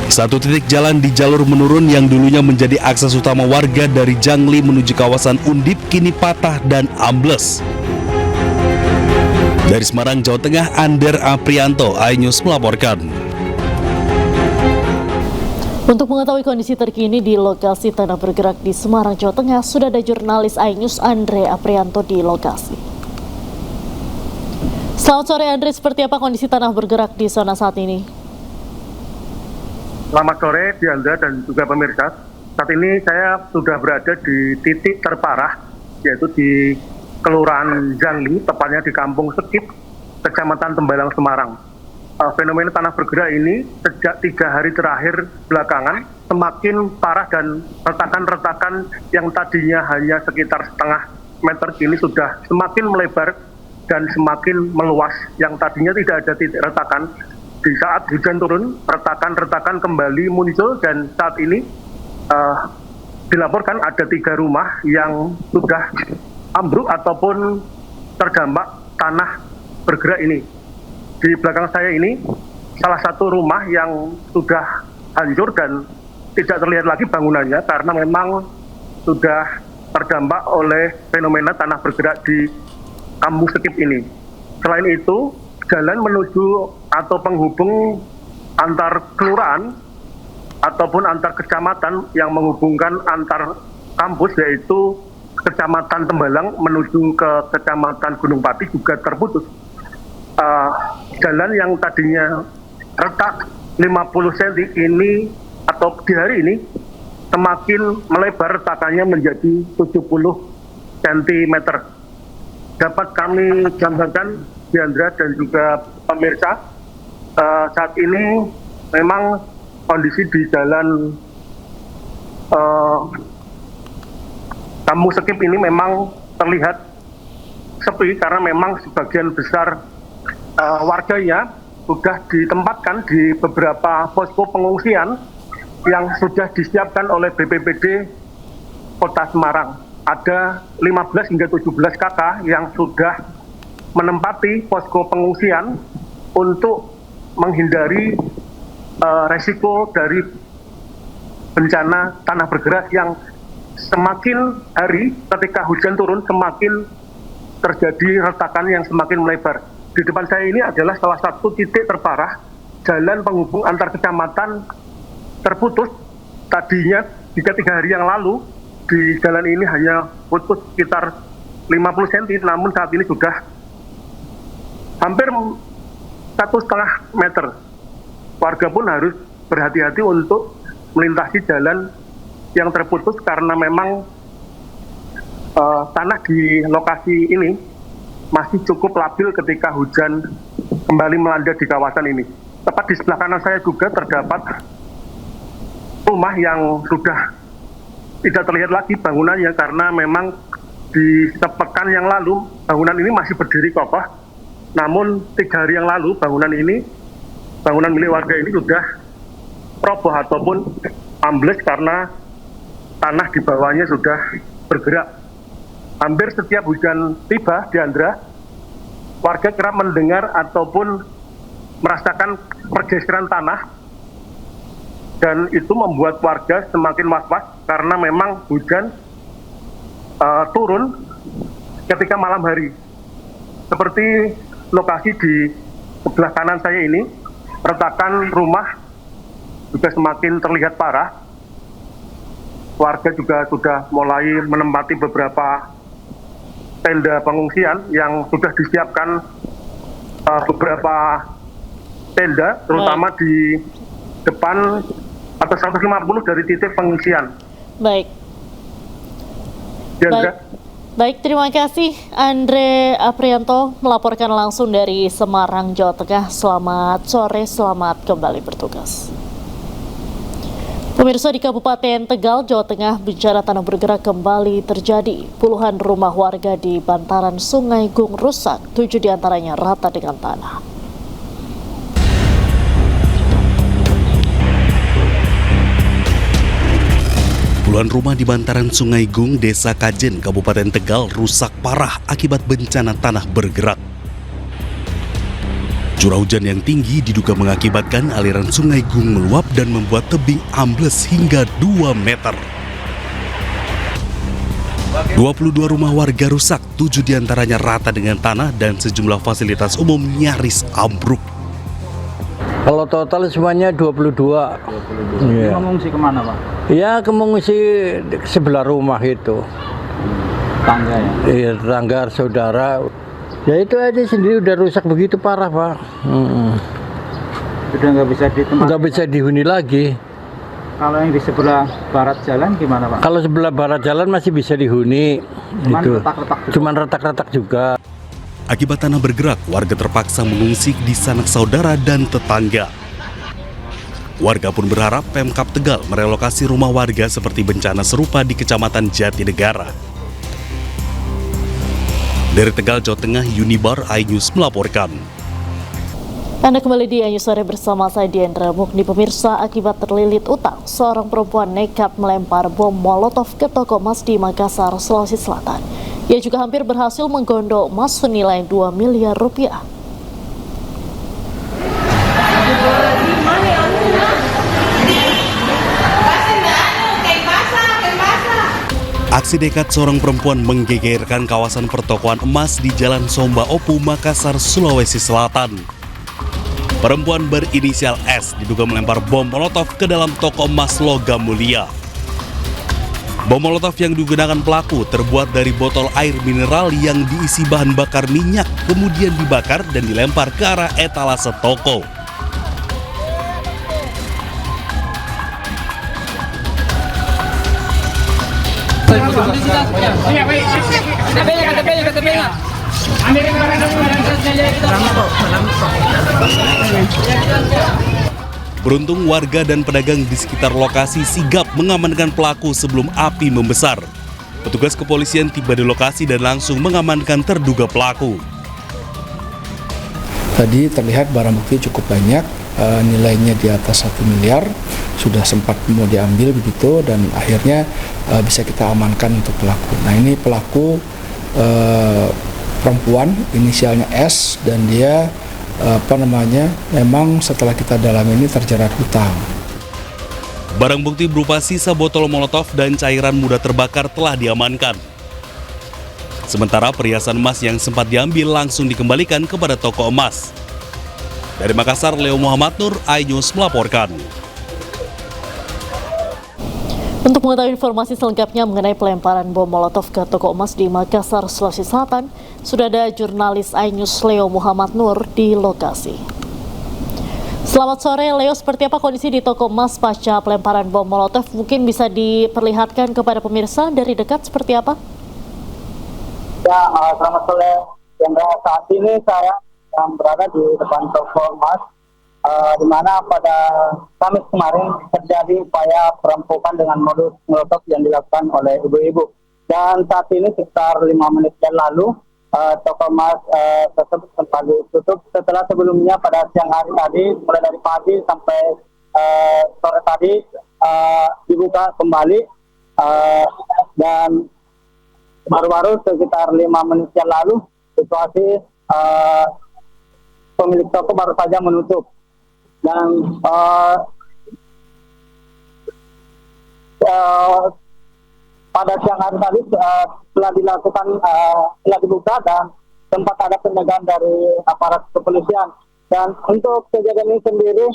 Satu titik jalan di jalur menurun yang dulunya menjadi akses utama warga dari Jangli menuju kawasan Undip kini patah dan ambles. Dari Semarang, Jawa Tengah, Ander Aprianto, iNews melaporkan. Untuk mengetahui kondisi terkini di lokasi tanah bergerak di Semarang, Jawa Tengah, sudah ada jurnalis iNews Andre Aprianto di lokasi. Selamat sore Andre, seperti apa kondisi tanah bergerak di zona saat ini? Selamat sore Diandra dan juga pemirsa. Saat ini saya sudah berada di titik terparah, yaitu di Kelurahan Jangli, tepatnya di Kampung Sekip, Kecamatan Tembalang, Semarang. Fenomena tanah bergerak ini sejak 3 hari terakhir belakangan semakin parah dan retakan-retakan yang tadinya hanya sekitar setengah meter kini sudah semakin melebar dan semakin meluas. Yang tadinya tidak ada titik retakan, di saat hujan turun retakan-retakan kembali muncul dan saat ini dilaporkan ada 3 rumah yang sudah ambruk ataupun terdampak tanah bergerak ini. Di belakang saya ini salah satu rumah yang sudah hancur dan tidak terlihat lagi bangunannya karena memang sudah terdampak oleh fenomena tanah bergerak di Kampung Sekip ini. Selain itu, jalan menuju atau penghubung antar kelurahan ataupun antar kecamatan yang menghubungkan antar kampus, yaitu Kecamatan Tembalang menuju ke Kecamatan Gunung Pati juga terputus. Jalan yang tadinya retak 50 cm ini atau di hari ini semakin melebar, retakannya menjadi 70 cm. Dapat kami gambarkan Diandra dan juga pemirsa, saat ini memang kondisi di jalan Kampung Sekip ini memang terlihat sepi karena memang sebagian besar warganya sudah ditempatkan di beberapa posko pengungsian yang sudah disiapkan oleh BPBD Kota Semarang. Ada 15 hingga 17 kakak yang sudah menempati posko pengungsian untuk menghindari resiko dari bencana tanah bergerak yang semakin hari ketika hujan turun semakin terjadi retakan yang semakin melebar. Di depan saya ini adalah salah satu titik terparah, jalan penghubung antar kecamatan terputus. Tadinya jika 3 hari yang lalu di jalan ini hanya putus sekitar 50 cm, namun saat ini sudah hampir 1,5 meter. Warga pun harus berhati-hati untuk melintasi jalan yang terputus karena memang tanah di lokasi ini masih cukup labil ketika hujan kembali melanda di kawasan ini. Tepat di sebelah kanan saya juga terdapat rumah yang sudah tidak terlihat lagi bangunannya karena memang di sepekan yang lalu bangunan ini masih berdiri kokoh. Namun 3 hari yang lalu bangunan milik warga ini sudah roboh ataupun ambles karena tanah di bawahnya sudah bergerak. Hampir setiap hujan tiba, Diandra, warga kerap mendengar ataupun merasakan pergeseran tanah, dan itu membuat warga semakin was-was karena memang hujan turun ketika malam hari. Seperti lokasi di sebelah kanan saya ini, retakan rumah juga semakin terlihat parah. Warga juga sudah mulai menempati beberapa tenda pengungsian yang sudah disiapkan, beberapa tenda terutama di depan atau 150 dari titik pengungsian. Baik. Baik. Baik, terima kasih Andre Aprianto melaporkan langsung dari Semarang, Jawa Tengah. Selamat sore, selamat kembali bertugas. Pemirsa, di Kabupaten Tegal, Jawa Tengah, bencana tanah bergerak kembali terjadi. Puluhan rumah warga di bantaran Sungai Gung rusak, 7 diantaranya rata dengan tanah. Puluhan rumah di bantaran Sungai Gung, Desa Kajen, Kabupaten Tegal rusak parah akibat bencana tanah bergerak. Curah hujan yang tinggi diduga mengakibatkan aliran Sungai Gung meluap dan membuat tebing ambles hingga 2 meter. 22 rumah warga rusak, 7 diantaranya rata dengan tanah dan sejumlah fasilitas umum nyaris ambruk. Kalau total semuanya 22. Ya. Mengungsi kemana, Pak? Ya, mengungsi sebelah rumah itu. Tangga ya? Iya, tetangga, saudara. Ya itu aja sendiri udah rusak begitu parah, Pak. Sudah nggak bisa ditempatkan? Nggak bisa dihuni lagi. Kalau yang di sebelah barat jalan gimana, Pak? Kalau sebelah barat jalan masih bisa dihuni. Cuman itu. retak-retak juga. Cuman retak-retak juga. Akibat tanah bergerak, warga terpaksa mengungsi di sanak saudara dan tetangga. Warga pun berharap Pemkab Tegal merelokasi rumah warga seperti bencana serupa di Kecamatan Jatinegara. Dari Tegal, Jawa Tengah, Unibar iNews melaporkan. Anda kembali di iNews Sore bersama saya Diendra Mukni. Pemirsa, akibat terlilit utang, seorang perempuan nekat melempar bom molotov ke toko emas di Makassar, Sulawesi Selatan. Ia juga hampir berhasil menggondok emas senilai 2 miliar rupiah. Aksi nekat seorang perempuan menggegerkan kawasan pertokoan emas di Jalan Somba Opu, Makassar, Sulawesi Selatan. Perempuan berinisial S diduga melempar bom molotov ke dalam toko emas logam mulia. Bom molotov yang digunakan pelaku terbuat dari botol air mineral yang diisi bahan bakar minyak, kemudian dibakar dan dilempar ke arah etalase toko. Beruntung warga dan pedagang di sekitar lokasi sigap mengamankan pelaku sebelum api membesar. Petugas kepolisian tiba di lokasi dan langsung mengamankan terduga pelaku. Tadi terlihat barang bukti cukup banyak, nilainya di atas 1 miliar, sudah sempat mau diambil begitu dan akhirnya bisa kita amankan untuk pelaku. Nah ini pelaku perempuan, inisialnya S, dan dia memang setelah kita dalam ini terjerat hutang. Barang bukti berupa sisa botol molotov dan cairan mudah terbakar telah diamankan. Sementara perhiasan emas yang sempat diambil langsung dikembalikan kepada toko emas. Dari Makassar, Leo Muhammad Nur, iNews melaporkan. Untuk mengetahui informasi selengkapnya mengenai pelemparan bom molotov ke toko emas di Makassar, Sulawesi Selatan, sudah ada jurnalis iNews Leo Muhammad Nur di lokasi. Selamat sore Leo, seperti apa kondisi di toko emas pasca pelemparan bom molotov? Mungkin bisa diperlihatkan kepada pemirsa dari dekat seperti apa? Ya, selamat sore. Saat ini saya berada di depan toko emas, di mana pada Kamis kemarin terjadi upaya perampokan dengan modus molotov yang dilakukan oleh ibu-ibu. Dan saat ini sekitar 5 menit yang lalu, toko emas tersebut sempat ditutup setelah sebelumnya pada siang hari tadi, mulai dari pagi sampai sore tadi dibuka kembali, dan baru-baru sekitar 5 menit yang lalu situasi pemilik toko baru saja menutup. Dan pada siang hari tadi telah dilakukan, telah dibuka dan sempat ada penjagaan dari aparat kepolisian. Dan untuk kejadian ini sendiri,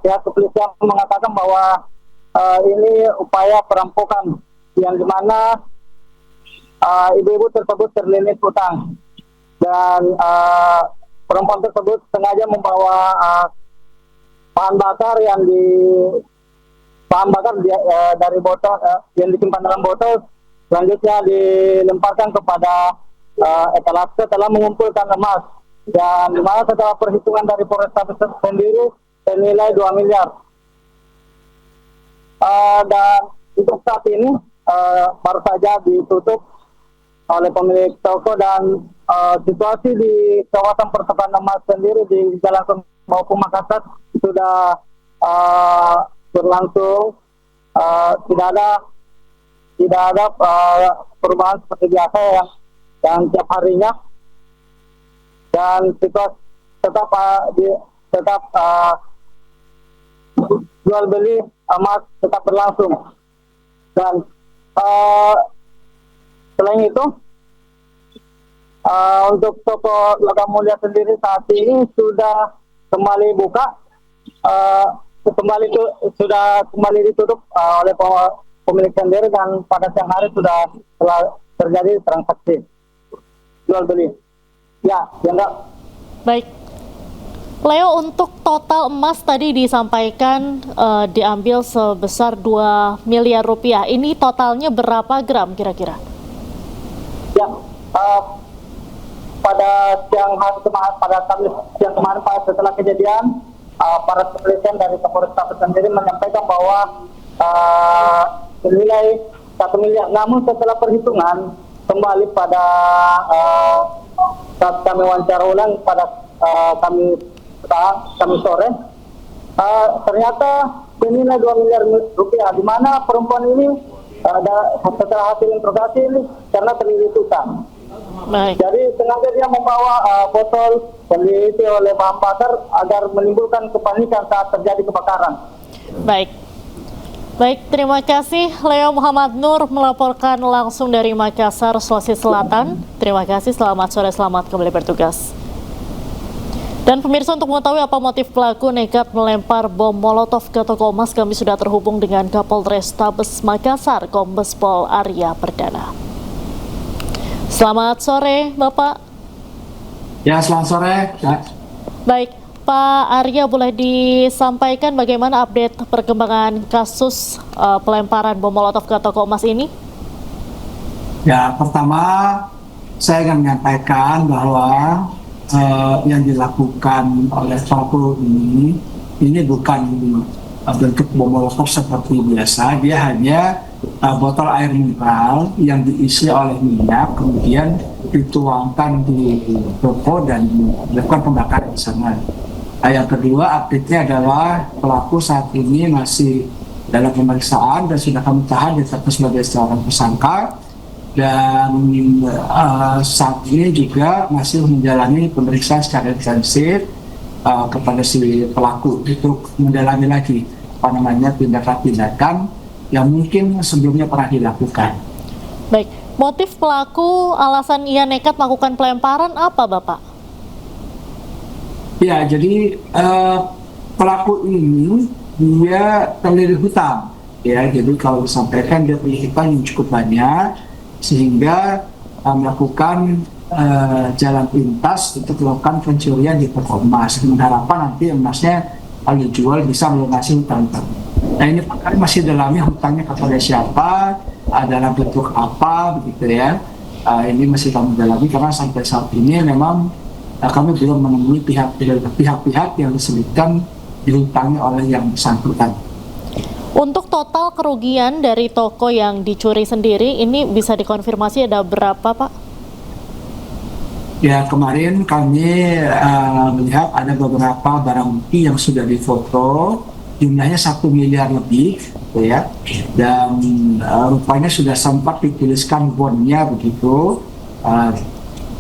pihak kepolisian mengatakan bahwa ini upaya perampokan yang dimana ibu-ibu tersebut terlilit hutang, dan perempuan tersebut sengaja membawa bahan bakar dari botol yang disimpan dalam botol selanjutnya dilemparkan kepada etalase telah mengumpulkan emas, dan di mana setelah perhitungan dari Polrestabes sendiri senilai 2 miliar. Dan untuk saat ini baru saja ditutup oleh pemilik toko, dan situasi di kawasan pertukaran emas sendiri di Jalan maupun Makassar sudah berlangsung, tidak ada perubahan seperti biasa yang tiap harinya, dan situasi tetap jual beli emas tetap berlangsung. Dan selain itu untuk toko logam mulia sendiri saat ini sudah kembali buka, sudah kembali ditutup oleh pemilik sendiri, dan pada siang hari telah terjadi transaksi jual beli. Ya, enggak. Baik. Leo, untuk total emas tadi disampaikan diambil sebesar 2 miliar rupiah. Ini totalnya berapa gram kira-kira? Ya, pada siang hari kemarin, pada siang kemarin setelah kejadian, para penelitian dari Polrestabes sendiri menyampaikan bahwa senilai 1 miliar. Namun setelah perhitungan kembali pada saat kami wawancara ulang pada kami sore, ternyata senilai 2 miliar rupiah, di mana perempuan ini setelah hasil interogasi ini karena terlilit utang. Jadi sengaja dia membawa botol yang diisi oleh bahan bakar agar menimbulkan kepanikan saat terjadi kebakaran. Baik, terima kasih Leo Muhammad Nur melaporkan langsung dari Makassar, Sulawesi Selatan. Terima kasih, selamat sore, selamat kembali bertugas. Dan pemirsa, untuk mengetahui apa motif pelaku nekat melempar bom molotov ke toko emas, kami sudah terhubung dengan Kapolrestabes Makassar, Kombes Pol Arya Perdana. Selamat sore, Bapak. Ya, selamat sore. Ya. Baik, Pak Arya, boleh disampaikan bagaimana update perkembangan kasus pelemparan bom molotov ke toko emas ini? Ya, pertama saya ingin menyampaikan bahwa yang dilakukan oleh pelaku ini bukan bentuk bom molotov seperti biasa. Dia hanya botol air mineral yang diisi oleh minyak, kemudian dituangkan di toko dan dilakukan pembakaran di sana. Yang kedua, update-nya adalah pelaku saat ini masih dalam pemeriksaan dan sudah kami tahan ditetapkan sebagai seorang tersangka, dan saat ini juga masih menjalani pemeriksaan secara intensif kepada si pelaku untuk mendalami lagi tindakan-tindakan yang mungkin sebelumnya pernah dilakukan. Baik, motif pelaku, alasan ia nekat melakukan pelemparan apa, Bapak? Ya, jadi pelaku ini dia terlilit hutang, ya. Jadi kalau disampaikan dia terlilit hutang yang cukup banyak, sehingga melakukan jalan pintas untuk melakukan pencurian di toko emas dengan harapan nanti emasnya kalau dijual bisa melunasi hutang. Nah, ini masih dalami hutangnya kepada siapa, dalam bentuk apa, begitu ya. Ini masih kami dalami karena sampai saat ini memang kami belum menemui pihak-pihak yang disebutkan dihutangi oleh yang bersangkutan. Untuk total kerugian dari toko yang dicuri sendiri, ini bisa dikonfirmasi ada berapa, Pak? Ya, kemarin kami melihat ada beberapa barang bukti yang sudah difoto, jumlahnya 1 miliar lebih, ya, dan rupanya sudah sempat dituliskan bondnya begitu.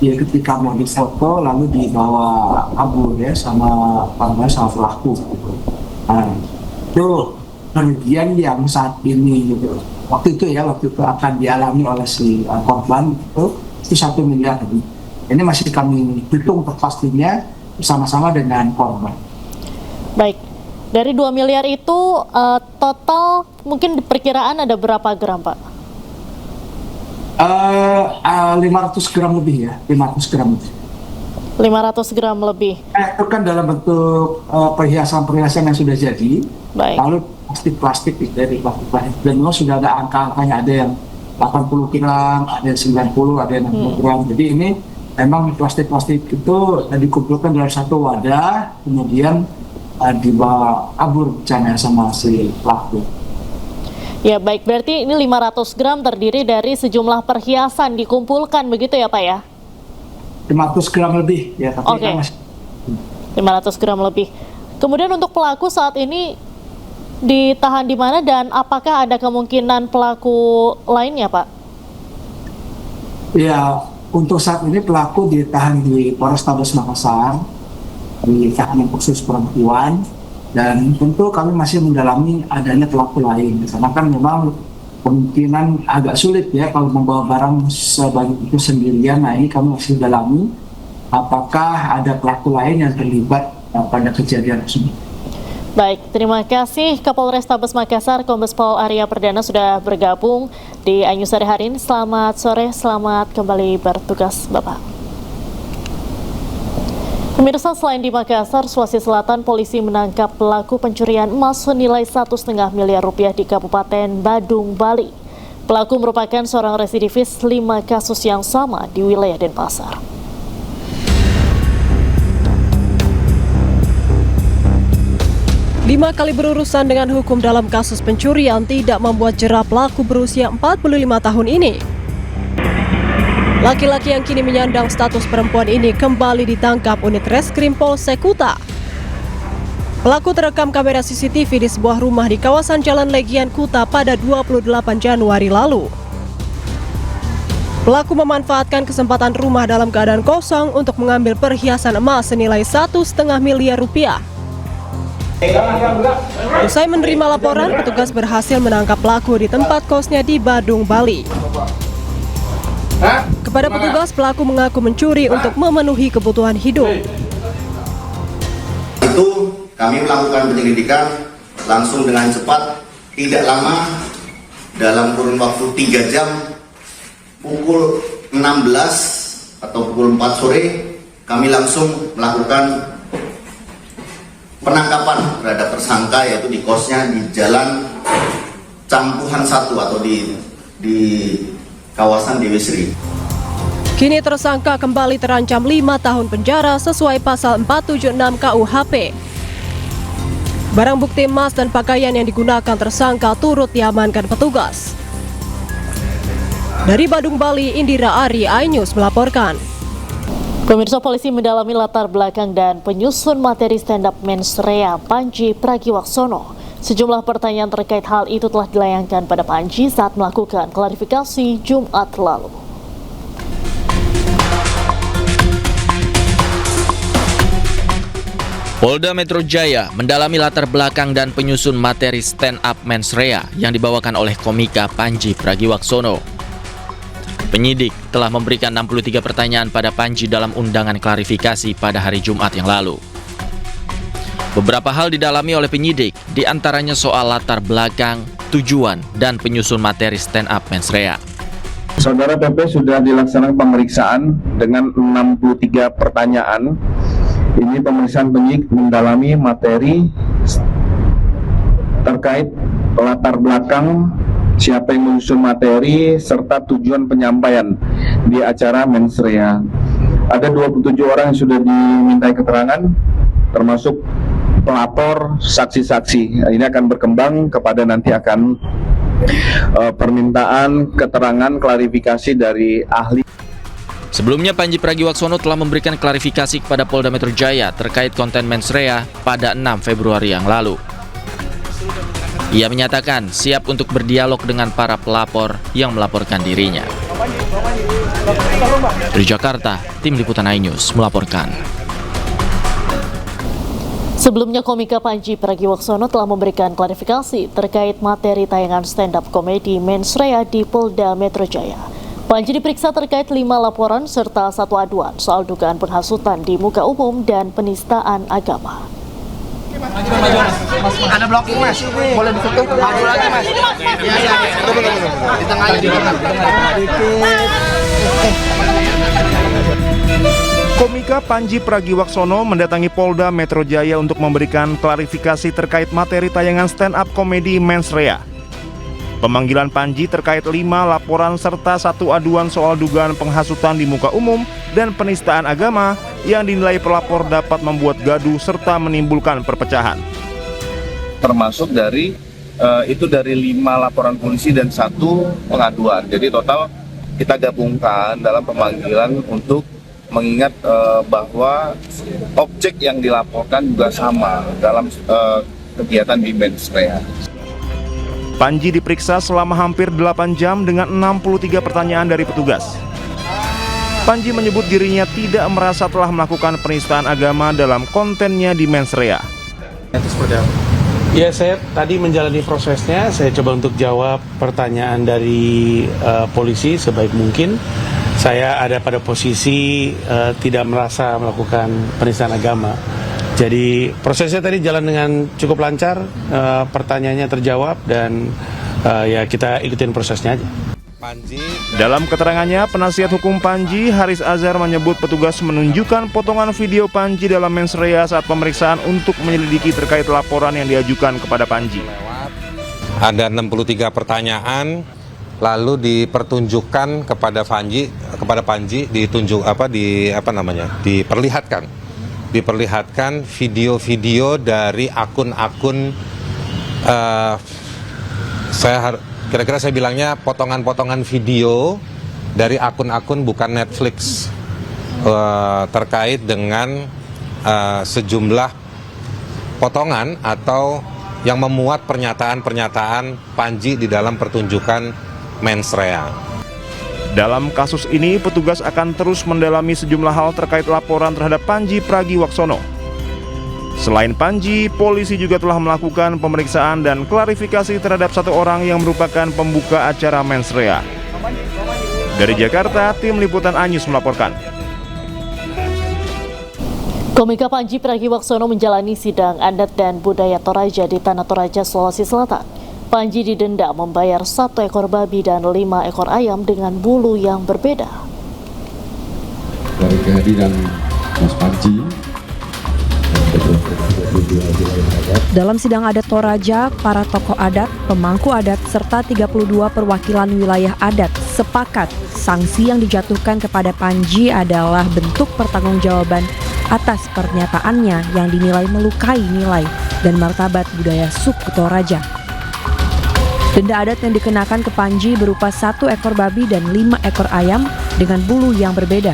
Ya, ketika mau difoto lalu dibawa kabur ya sama pelaku. Itu kerugian yang saat ini gitu. Waktu itu akan dialami oleh si korban itu 1 miliar lebih. Ini masih kami hitung pastinya bersama-sama dengan korban. Baik, dari 2 miliar itu total mungkin perkiraan ada berapa gram, Pak? 500 gram lebih ya, 500 gram lebih. 500 gram lebih. Itu kan dalam bentuk perhiasan-perhiasan yang sudah jadi. Baik. Lalu plastik dari plastik dan memang sudah ada angka-angkanya, ada yang 80 gram, ada yang 90, ada yang 60 gram. Jadi ini memang plastik-plastik itu dikumpulkan dalam satu wadah, kemudian dibawa kabur rencana sama si pelaku. Ya baik, berarti ini 500 gram terdiri dari sejumlah perhiasan dikumpulkan begitu ya Pak ya? 500 gram lebih ya, tapi Oke. 500 gram lebih. Kemudian untuk pelaku saat ini ditahan di mana dan apakah ada kemungkinan pelaku lainnya Pak? Ya, untuk saat ini pelaku ditahan di Polrestabes Makassar, di tahanan khusus perempuan, dan tentu kami masih mendalami adanya pelaku lain. Karena kan memang kemungkinan agak sulit ya kalau membawa barang sebanyak itu sendirian. Nah ini kami masih dalami apakah ada pelaku lain yang terlibat pada kejadian tersebut. Baik, terima kasih Kapolrestabes Makassar, Kombes Pol Arya Perdana sudah bergabung di Anyusari hari ini. Selamat sore, selamat kembali bertugas Bapak. Pemirsa, selain di Makassar, Sulawesi Selatan, polisi menangkap pelaku pencurian emas senilai 1,5 miliar rupiah di Kabupaten Badung, Bali. Pelaku merupakan seorang residivis 5 kasus yang sama di wilayah Denpasar. Lima kali berurusan dengan hukum dalam kasus pencurian tidak membuat jera pelaku berusia 45 tahun ini. Laki-laki yang kini menyandang status perempuan ini kembali ditangkap unit Reskrim Polsek Kuta. Pelaku terekam kamera CCTV di sebuah rumah di kawasan Jalan Legian Kuta pada 28 Januari lalu. Pelaku memanfaatkan kesempatan rumah dalam keadaan kosong untuk mengambil perhiasan emas senilai 1,5 miliar rupiah. Usai menerima laporan, petugas berhasil menangkap pelaku di tempat kosnya di Badung, Bali. Kepada petugas, pelaku mengaku mencuri untuk memenuhi kebutuhan hidup. Itu kami melakukan penyelidikan langsung dengan cepat, tidak lama, dalam kurun waktu 3 jam, pukul 16 atau pukul 4 sore, kami langsung melakukan penangkapan terhadap tersangka, yaitu di kosnya di Jalan Campuhan 1 atau di kawasan Dewi Sri. Kini tersangka kembali terancam 5 tahun penjara sesuai pasal 476 KUHP. Barang bukti emas dan pakaian yang digunakan tersangka turut diamankan petugas. Dari Badung, Bali, Indira Ari, iNews melaporkan. Pemirsa, polisi mendalami latar belakang dan penyusun materi stand-up mensrea Panji Pragiwaksono. Sejumlah pertanyaan terkait hal itu telah dilayangkan pada Panji saat melakukan klarifikasi Jumat lalu. Polda Metro Jaya mendalami latar belakang dan penyusun materi stand-up mensrea yang dibawakan oleh komika Panji Pragiwaksono. Penyidik telah memberikan 63 pertanyaan pada Panji dalam undangan klarifikasi pada hari Jumat yang lalu. Beberapa hal didalami oleh penyidik, diantaranya soal latar belakang, tujuan, dan penyusun materi stand-up mensrea. Saudara PP sudah dilaksanakan pemeriksaan dengan 63 pertanyaan. Ini pemeriksaan penyidik mendalami materi terkait latar belakang, siapa yang menyusun materi, serta tujuan penyampaian di acara mensrea. Ada 27 orang yang sudah dimintai keterangan, termasuk pelapor, saksi-saksi. Ini akan berkembang kepada nanti akan permintaan keterangan klarifikasi dari ahli. Sebelumnya, Panji Pragiwaksono telah memberikan klarifikasi kepada Polda Metro Jaya terkait konten mensrea pada 6 Februari yang lalu. Ia menyatakan siap untuk berdialog dengan para pelapor yang melaporkan dirinya. Dari Jakarta, Tim Liputan iNews melaporkan. Sebelumnya, komika Panji Pragiwaksono telah memberikan klarifikasi terkait materi tayangan stand-up komedi mensrea di Polda Metro Jaya. Panji diperiksa terkait 5 laporan serta 1 aduan soal dugaan penghasutan di muka umum dan penistaan agama. Ada blocking mas, boleh ditutup? Maju lagi mas. Iya, di tengah aja. Komika Panji Pragiwaksono mendatangi Polda Metro Jaya untuk memberikan klarifikasi terkait materi tayangan stand-up komedi mensrea. Pemanggilan Panji terkait 5 laporan serta 1 aduan soal dugaan penghasutan di muka umum dan penistaan agama yang dinilai pelapor dapat membuat gaduh serta menimbulkan perpecahan. Termasuk dari itu dari 5 laporan polisi dan 1 pengaduan. Jadi total kita gabungkan dalam pemanggilan untuk mengingat bahwa objek yang dilaporkan juga sama dalam kegiatan di mens rea. Panji diperiksa selama hampir 8 jam dengan 63 pertanyaan dari petugas. Panji menyebut dirinya tidak merasa telah melakukan penistaan agama dalam kontennya di mens rea. Ya, saya tadi menjalani prosesnya, saya coba untuk jawab pertanyaan dari polisi sebaik mungkin. Saya ada pada posisi tidak merasa melakukan penistaan agama. Jadi prosesnya tadi jalan dengan cukup lancar, pertanyaannya terjawab dan ya kita ikutin prosesnya aja. Dalam keterangannya, penasihat hukum Panji, Haris Azhar, menyebut petugas menunjukkan potongan video Panji dalam mens rea saat pemeriksaan untuk menyelidiki terkait laporan yang diajukan kepada Panji. Ada 63 pertanyaan, lalu dipertunjukkan kepada Panji diperlihatkan video-video dari akun-akun kira-kira saya bilangnya potongan-potongan video dari akun-akun bukan Netflix terkait dengan sejumlah potongan atau yang memuat pernyataan-pernyataan Panji di dalam pertunjukan mens rea. Dalam kasus ini, petugas akan terus mendalami sejumlah hal terkait laporan terhadap Panji Pragiwaksono. Selain Panji, polisi juga telah melakukan pemeriksaan dan klarifikasi terhadap 1 orang yang merupakan pembuka acara mens rea. Dari Jakarta, tim liputan Anyus melaporkan. Komika Panji Pragiwaksono menjalani sidang adat dan budaya Toraja di Tanah Toraja, Sulawesi Selatan. Panji didenda membayar 1 ekor babi dan 5 ekor ayam dengan bulu yang berbeda. Dari kehadiran Mas Panji, dalam sidang adat Toraja, para tokoh adat, pemangku adat, serta 32 perwakilan wilayah adat sepakat sanksi yang dijatuhkan kepada Panji adalah bentuk pertanggungjawaban atas pernyataannya yang dinilai melukai nilai dan martabat budaya suku Toraja. Denda adat yang dikenakan ke Panji berupa 1 ekor babi dan 5 ekor ayam dengan bulu yang berbeda.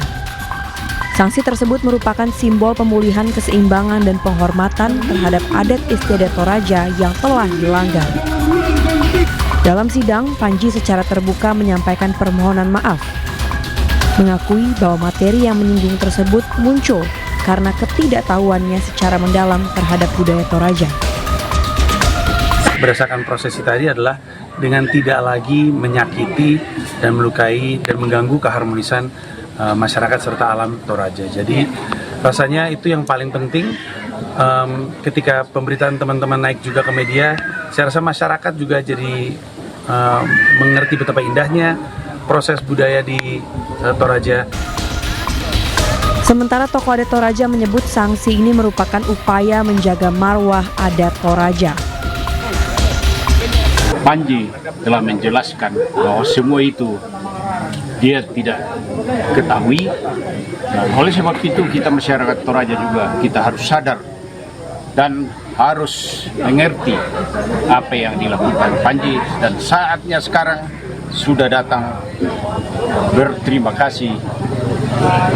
Sanksi tersebut merupakan simbol pemulihan keseimbangan dan penghormatan terhadap adat istiadat Toraja yang telah dilanggar. Dalam sidang, Panji secara terbuka menyampaikan permohonan maaf, mengakui bahwa materi yang menyinggung tersebut muncul karena ketidaktahuannya secara mendalam terhadap budaya Toraja. Berdasarkan prosesi tadi adalah dengan tidak lagi menyakiti dan melukai dan mengganggu keharmonisan masyarakat serta alam Toraja. Jadi rasanya itu yang paling penting. Ketika pemberitaan teman-teman naik juga ke media, saya rasa masyarakat juga jadi mengerti betapa indahnya proses budaya di Toraja. Sementara tokoh adat Toraja menyebut sanksi ini merupakan upaya menjaga marwah adat Toraja. Panji telah menjelaskan bahwa semua itu dia tidak ketahui, dan oleh sebab itu kita masyarakat Toraja juga kita harus sadar dan harus mengerti apa yang dilakukan Panji, dan saatnya sekarang sudah datang berterima kasih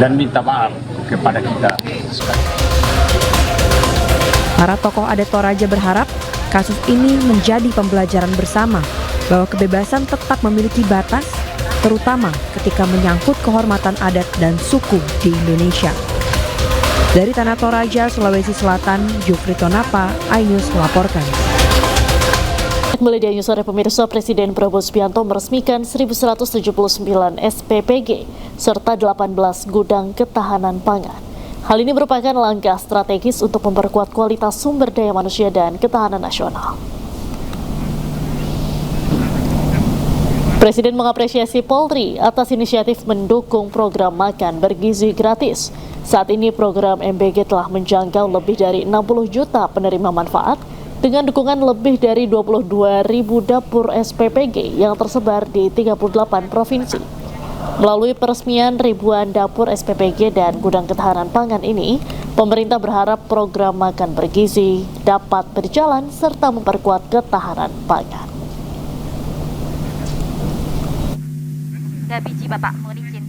dan minta maaf kepada kita sekali. Para tokoh adat Toraja berharap kasus ini menjadi pembelajaran bersama bahwa kebebasan tetap memiliki batas, terutama ketika menyangkut kehormatan adat dan suku di Indonesia. Dari Tanah Toraja, Sulawesi Selatan, Jufri Tonapa, iNews melaporkan. Kembali di iNews sore pemirsa, Presiden Prabowo Subianto meresmikan 1.179 SPPG serta 18 gudang ketahanan pangan. Hal ini merupakan langkah strategis untuk memperkuat kualitas sumber daya manusia dan ketahanan nasional. Presiden mengapresiasi Polri atas inisiatif mendukung program makan bergizi gratis. Saat ini program MBG telah menjangkau lebih dari 60 juta penerima manfaat dengan dukungan lebih dari 22.000 dapur SPPG yang tersebar di 38 provinsi. Melalui peresmian ribuan dapur SPPG dan gudang ketahanan pangan ini, pemerintah berharap program makan bergizi dapat berjalan serta memperkuat ketahanan pangan. Biji Bapak, mohon izin.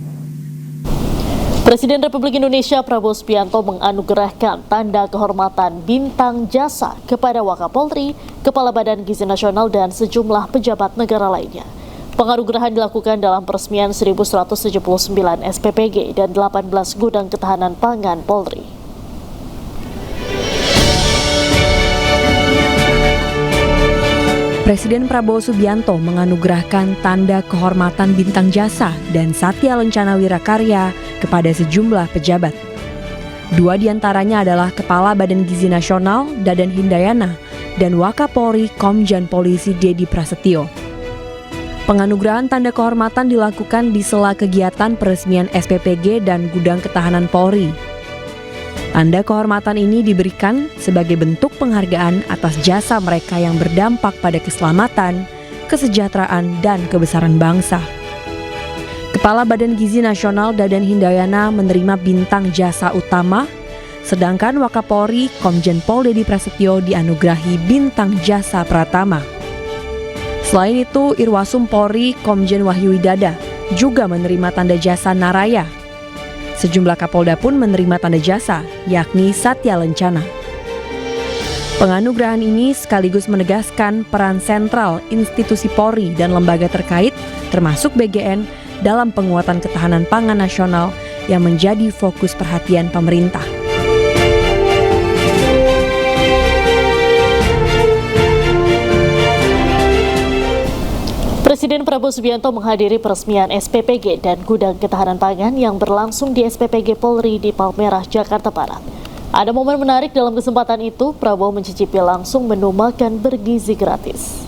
Presiden Republik Indonesia Prabowo Subianto menganugerahkan tanda kehormatan Bintang Jasa kepada Wakapolri, Kepala Badan Gizi Nasional dan sejumlah pejabat negara lainnya. Penganugerahan dilakukan dalam peresmian 1179 SPPG dan 18 gudang ketahanan pangan Polri. Presiden Prabowo Subianto menganugerahkan tanda kehormatan Bintang Jasa dan Satya Lencana Wirakarya kepada sejumlah pejabat. Dua diantaranya adalah Kepala Badan Gizi Nasional Dadan Hindayana dan Wakapolri Komjen Polisi Dedi Prasetyo. Penganugerahan tanda kehormatan dilakukan di sela kegiatan peresmian SPPG dan gudang ketahanan Polri. Tanda kehormatan ini diberikan sebagai bentuk penghargaan atas jasa mereka yang berdampak pada keselamatan, kesejahteraan, dan kebesaran bangsa. Kepala Badan Gizi Nasional Dadan Hindayana menerima bintang jasa utama, sedangkan Wakapolri Komjen Pol Dedi Prasetyo dianugerahi bintang jasa pratama. Selain itu, Irwasum Polri Komjen Wahyu Widada juga menerima tanda jasa Naraya. Sejumlah Kapolda pun menerima tanda jasa, yakni Satya Lencana. Penganugerahan ini sekaligus menegaskan peran sentral institusi Polri dan lembaga terkait, termasuk BGN, dalam penguatan ketahanan pangan nasional yang menjadi fokus perhatian pemerintah. Presiden Prabowo Subianto menghadiri peresmian SPPG dan gudang ketahanan pangan yang berlangsung di SPPG Polri di Palmerah, Jakarta Barat. Ada momen menarik dalam kesempatan itu, Prabowo mencicipi langsung menu makan bergizi gratis.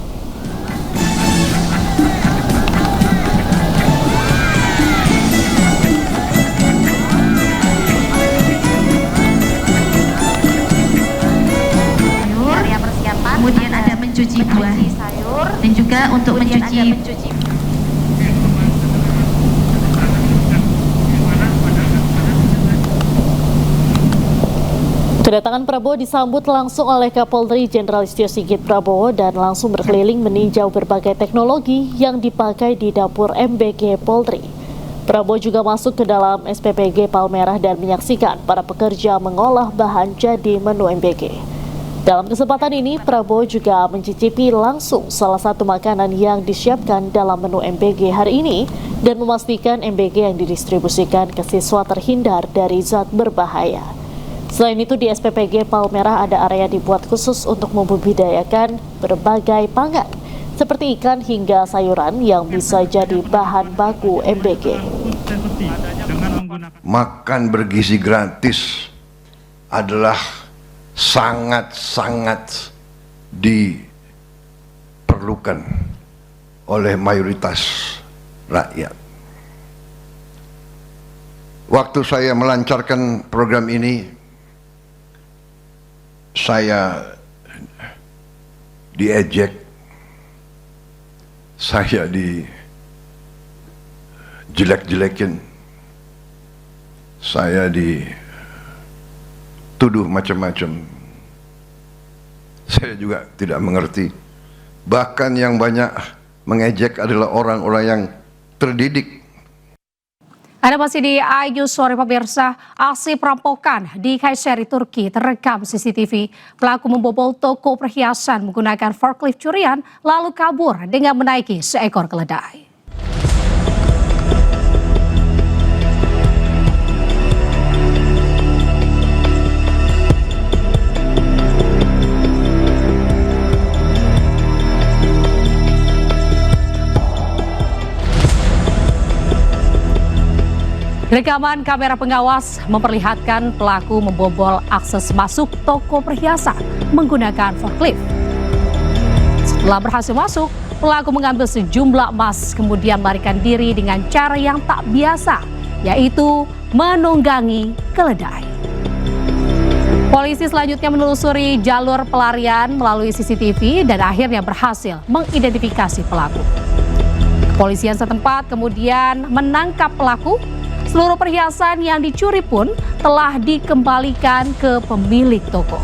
Area persiapan, kemudian ada mencuci buah sayur dan juga untuk mencuci. Kedatangan Prabowo disambut langsung oleh Kapolri Jenderal Listio Sigit Prabowo dan langsung berkeliling meninjau berbagai teknologi yang dipakai di dapur MBG Polri. Prabowo juga masuk ke dalam SPPG Palmerah dan menyaksikan para pekerja mengolah bahan jadi menu MBG. Dalam kesempatan ini, Prabowo juga mencicipi langsung salah satu makanan yang disiapkan dalam menu MBG hari ini dan memastikan MBG yang didistribusikan ke siswa terhindar dari zat berbahaya. Selain itu, di SPPG Palmerah ada area dibuat khusus untuk membudidayakan berbagai pangan, seperti ikan hingga sayuran yang bisa jadi bahan baku MBG. Makan bergizi gratis adalah sangat-sangat diperlukan oleh mayoritas rakyat. Waktu saya melancarkan program ini, saya diejek, saya dijelek-jelekin, saya dituduh macam-macam. Saya juga tidak mengerti. Bahkan yang banyak mengejek adalah orang-orang yang terdidik. Anda masih di Ayu Sore pemirsa. Aksi perampokan di Kayseri, Turki terekam CCTV. Pelaku membobol toko perhiasan menggunakan forklift curian lalu kabur dengan menaiki seekor keledai. Rekaman kamera pengawas memperlihatkan pelaku membobol akses masuk toko perhiasan menggunakan forklift. Setelah berhasil masuk, pelaku mengambil sejumlah emas kemudian melarikan diri dengan cara yang tak biasa, yaitu menunggangi keledai. Polisi selanjutnya menelusuri jalur pelarian melalui CCTV dan akhirnya berhasil mengidentifikasi pelaku. Kepolisian setempat kemudian menangkap pelaku. Seluruh perhiasan yang dicuri pun telah dikembalikan ke pemilik toko.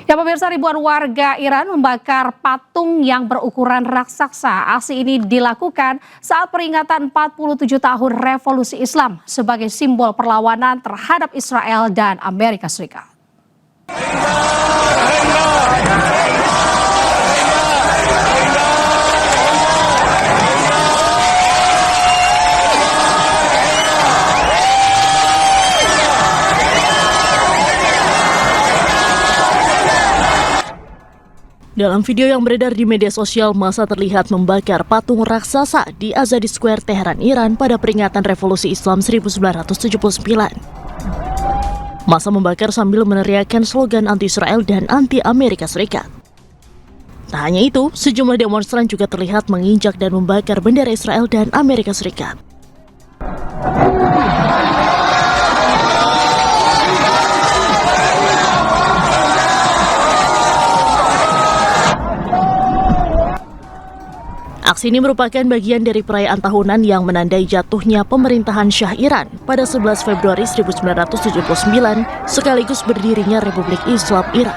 Ya pemirsa, ribuan warga Iran membakar patung yang berukuran raksasa. Aksi ini dilakukan saat peringatan 47 tahun Revolusi Islam sebagai simbol perlawanan terhadap Israel dan Amerika Serikat. Dalam video yang beredar di media sosial, massa terlihat membakar patung raksasa di Azadi Square, Teheran, Iran pada peringatan Revolusi Islam 1979. Massa membakar sambil meneriakkan slogan anti-Israel dan anti-Amerika Serikat. Tak hanya itu, sejumlah demonstran juga terlihat menginjak dan membakar bendera Israel dan Amerika Serikat. Aksi ini merupakan bagian dari perayaan tahunan yang menandai jatuhnya pemerintahan Shah Iran pada 11 Februari 1979 sekaligus berdirinya Republik Islam Iran.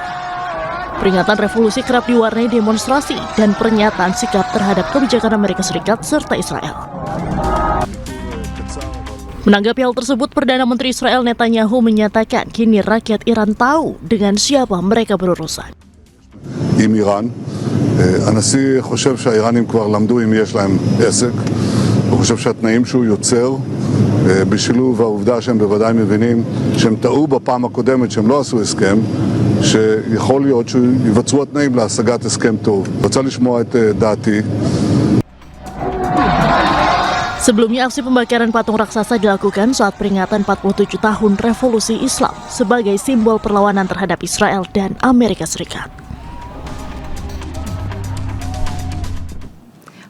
Peringatan revolusi kerap diwarnai demonstrasi dan pernyataan sikap terhadap kebijakan Amerika Serikat serta Israel. Menanggapi hal tersebut, Perdana Menteri Israel Netanyahu menyatakan kini rakyat Iran tahu dengan siapa mereka berurusan. Iran הנשיא חושב שהאיראנים כבר למדו אם יש להם עסק, הוא חושב שהתנאים שהוא יוצר בשילוב העובדה שהם בוודאי מבינים שהם טעו בפעם הקודמת שהם לא עשו הסכם, שיכול להיות שיווצרו התנאים להשגת הסכם טוב. רוצה לשמוע את דעתי. Sebelumnya, aksi pembakaran patung raksasa dilakukan saat peringatan 47 tahun Revolusi Islam sebagai simbol perlawanan terhadap Israel dan Amerika Serikat.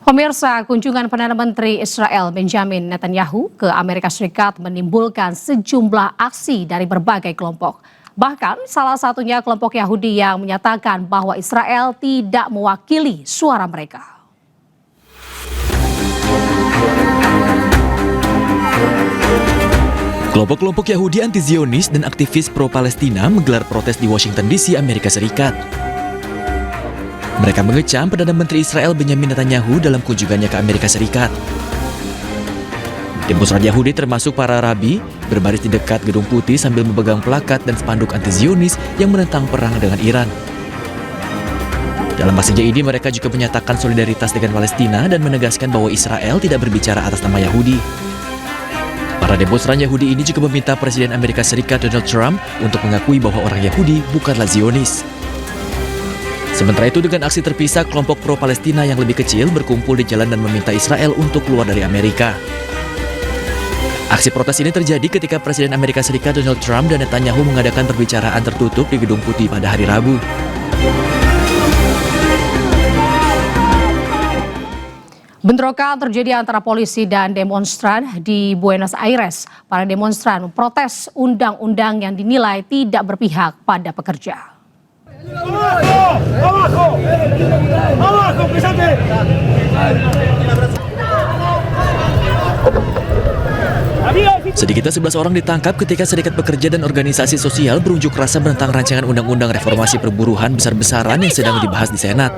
Pemirsa, kunjungan Perdana Menteri Israel Benjamin Netanyahu ke Amerika Serikat menimbulkan sejumlah aksi dari berbagai kelompok. Bahkan salah satunya kelompok Yahudi yang menyatakan bahwa Israel tidak mewakili suara mereka. Kelompok-kelompok Yahudi anti-Zionis dan aktivis pro-Palestina menggelar protes di Washington DC, Amerika Serikat. Mereka mengecam Perdana Menteri Israel Benjamin Netanyahu dalam kunjungannya ke Amerika Serikat. Demonstran Yahudi termasuk para rabi berbaris di dekat Gedung Putih sambil memegang plakat dan spanduk anti-Zionis yang menentang perang dengan Iran. Dalam aksinya ini mereka juga menyatakan solidaritas dengan Palestina dan menegaskan bahwa Israel tidak berbicara atas nama Yahudi. Para demonstran Yahudi ini juga meminta Presiden Amerika Serikat Donald Trump untuk mengakui bahwa orang Yahudi bukanlah Zionis. Sementara itu, dengan aksi terpisah, kelompok pro-Palestina yang lebih kecil berkumpul di jalan dan meminta Israel untuk keluar dari Amerika. Aksi protes ini terjadi ketika Presiden Amerika Serikat Donald Trump dan Netanyahu mengadakan perbicaraan tertutup di Gedung Putih pada hari Rabu. Bentrokan terjadi antara polisi dan demonstran di Buenos Aires. Para demonstran memprotes undang-undang yang dinilai tidak berpihak pada pekerja. Sedikitnya 11 orang ditangkap ketika serikat pekerja dan organisasi sosial berunjuk rasa menentang rancangan undang-undang reformasi perburuhan besar-besaran yang sedang dibahas di Senat.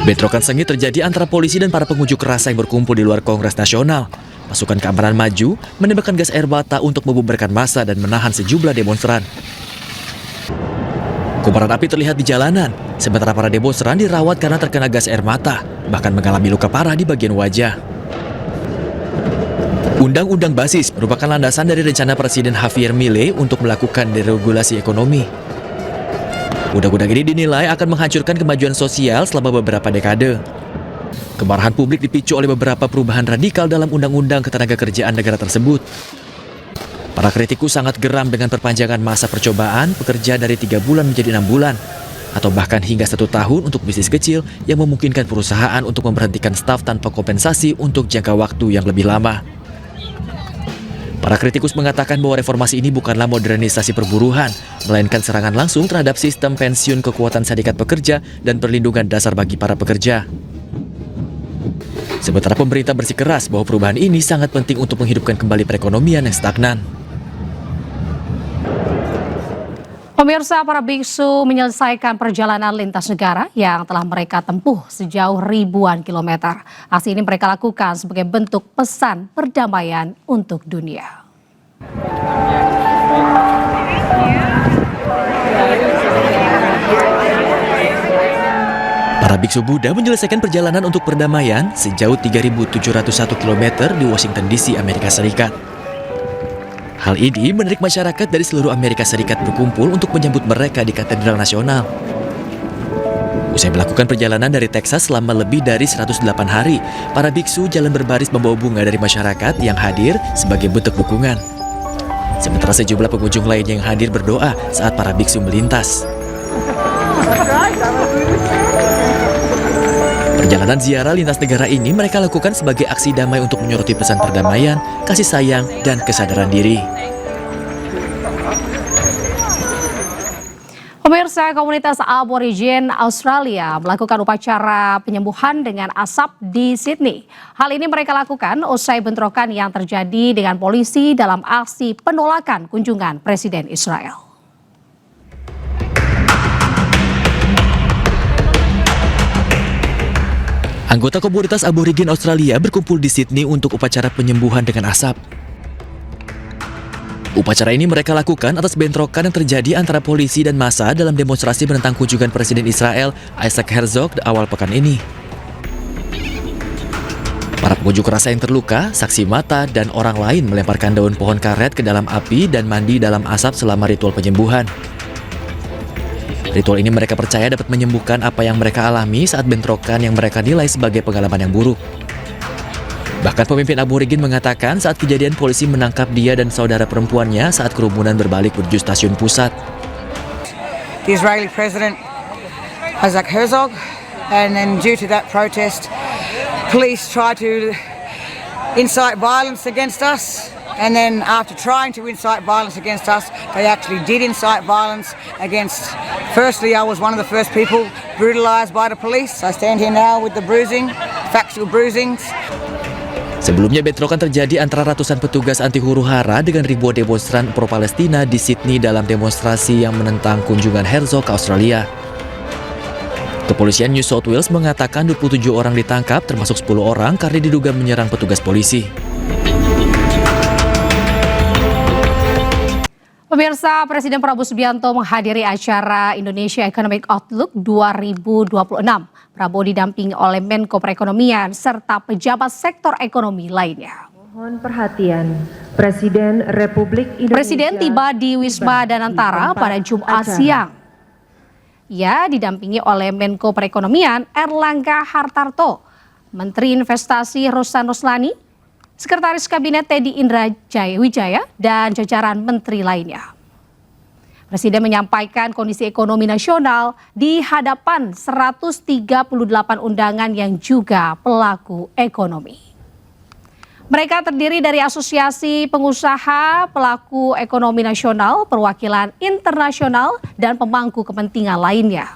Bentrokan sengit terjadi antara polisi dan para pengunjuk rasa yang berkumpul di luar Kongres Nasional. Pasukan keamanan maju menembakkan gas air mata untuk membubarkan massa dan menahan sejumlah demonstran. Kobaran api terlihat di jalanan, sementara para demonstran dirawat karena terkena gas air mata, bahkan mengalami luka parah di bagian wajah. Undang-undang basis merupakan landasan dari rencana Presiden Javier Milei untuk melakukan deregulasi ekonomi. Undang-undang ini dinilai akan menghancurkan kemajuan sosial selama beberapa dekade. Kemarahan publik dipicu oleh beberapa perubahan radikal dalam Undang-Undang Ketenagakerjaan negara tersebut. Para kritikus sangat geram dengan perpanjangan masa percobaan pekerja dari 3 bulan menjadi 6 bulan. atau bahkan hingga 1 tahun untuk bisnis kecil yang memungkinkan perusahaan untuk memberhentikan staf tanpa kompensasi untuk jangka waktu yang lebih lama. Para kritikus mengatakan bahwa reformasi ini bukanlah modernisasi perburuhan, melainkan serangan langsung terhadap sistem pensiun, kekuatan serikat pekerja, dan perlindungan dasar bagi para pekerja. Sementara pemerintah bersikeras bahwa perubahan ini sangat penting untuk menghidupkan kembali perekonomian yang stagnan. Pemirsa, para biksu menyelesaikan perjalanan lintas negara yang telah mereka tempuh sejauh ribuan kilometer. Aksi ini mereka lakukan sebagai bentuk pesan perdamaian untuk dunia. Para biksu Buddha menyelesaikan perjalanan untuk perdamaian sejauh 3.701 km di Washington DC, Amerika Serikat. Hal ini menarik masyarakat dari seluruh Amerika Serikat berkumpul untuk menyambut mereka di Katedral Nasional. Usai melakukan perjalanan dari Texas selama lebih dari 108 hari, para biksu jalan berbaris membawa bunga dari masyarakat yang hadir sebagai bentuk dukungan. Sementara sejumlah pengunjung lainnya yang hadir berdoa saat para biksu melintas. Perjalanan ziarah lintas negara ini mereka lakukan sebagai aksi damai untuk menyoroti pesan perdamaian, kasih sayang, dan kesadaran diri. Pemirsa, komunitas Aborigin Australia melakukan upacara penyembuhan dengan asap di Sydney. Hal ini mereka lakukan usai bentrokan yang terjadi dengan polisi dalam aksi penolakan kunjungan Presiden Israel. Anggota komunitas Aborigin Australia berkumpul di Sydney untuk upacara penyembuhan dengan asap. Upacara ini mereka lakukan atas bentrokan yang terjadi antara polisi dan massa dalam demonstrasi menentang kunjungan Presiden Israel Isaac Herzog di awal pekan ini. Para pengunjuk rasa yang terluka, saksi mata, dan orang lain melemparkan daun pohon karet ke dalam api dan mandi dalam asap selama ritual penyembuhan. Ritual ini mereka percaya dapat menyembuhkan apa yang mereka alami saat bentrokan yang mereka nilai sebagai pengalaman yang buruk. Bahkan pemimpin Aborigin mengatakan saat kejadian polisi menangkap dia dan saudara perempuannya saat kerumunan berbalik menuju stasiun pusat. The Israeli President Isaac Herzog, and then due to that protest, police tried to incite violence against us. And then after trying to incite violence against us, they actually did incite violence against, firstly, I was one of the first people brutalized by the police. I stand here now with the bruising, factual bruisings. Sebelumnya bentrokan terjadi antara ratusan petugas anti huru-hara dengan ribuan demonstran pro-Palestina di Sydney dalam demonstrasi yang menentang kunjungan Herzog ke Australia. Kepolisian New South Wales mengatakan 27 orang ditangkap termasuk 10 orang karena diduga menyerang petugas polisi. Pemirsa, Presiden Prabowo Subianto menghadiri acara Indonesia Economic Outlook 2026. Prabowo didampingi oleh Menko Perekonomian serta pejabat sektor ekonomi lainnya. Mohon perhatian, Presiden Republik Indonesia. Presiden tiba di Wisma Danantara pada Jumat siang. Ia didampingi oleh Menko Perekonomian Erlangga Hartarto, Menteri Investasi Ruslan Ruslani, Sekretaris Kabinet Teddy Indra Wijaya, dan jajaran menteri lainnya. Presiden menyampaikan kondisi ekonomi nasional di hadapan 138 undangan yang juga pelaku ekonomi. Mereka terdiri dari Asosiasi Pengusaha Pelaku Ekonomi Nasional, perwakilan internasional, dan pemangku kepentingan lainnya.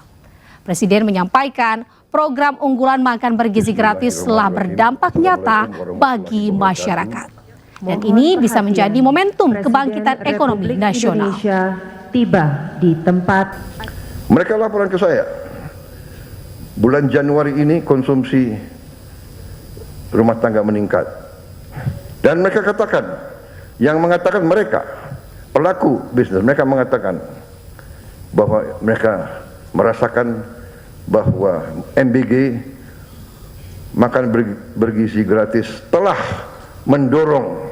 Presiden menyampaikan program unggulan makan bergizi gratis telah berdampak nyata bagi masyarakat. Dan ini bisa menjadi momentum kebangkitan ekonomi nasional. Tiba di tempat. Mereka laporan ke saya, bulan Januari ini konsumsi rumah tangga meningkat. Dan mereka katakan, yang mengatakan mereka, pelaku bisnis, mereka mengatakan bahwa mereka merasakan bahwa MBG makan bergizi gratis telah mendorong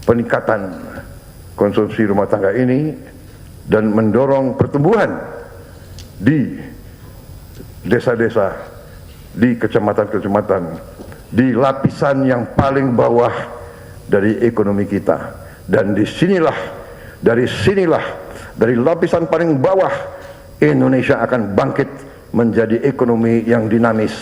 peningkatan konsumsi rumah tangga ini dan mendorong pertumbuhan di desa-desa, di kecamatan-kecamatan, di lapisan yang paling bawah dari ekonomi kita. Dan dari sinilah, dari lapisan paling bawah Indonesia akan bangkit menjadi ekonomi yang dinamis.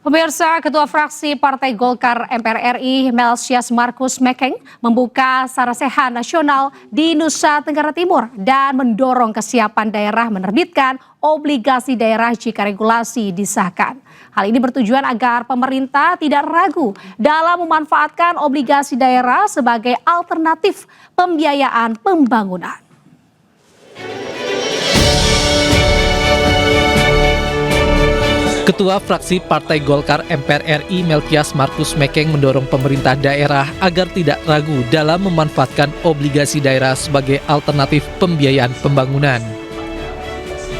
Pemirsa, Ketua Fraksi Partai Golkar MPR RI Melkias Markus Mekeng membuka Sarasehan Nasional di Nusa Tenggara Timur dan mendorong kesiapan daerah menerbitkan obligasi daerah jika regulasi disahkan. Hal ini bertujuan agar pemerintah tidak ragu dalam memanfaatkan obligasi daerah sebagai alternatif pembiayaan pembangunan. Ketua Fraksi Partai Golkar MPR RI Melkias Markus Mekeng mendorong pemerintah daerah agar tidak ragu dalam memanfaatkan obligasi daerah sebagai alternatif pembiayaan pembangunan.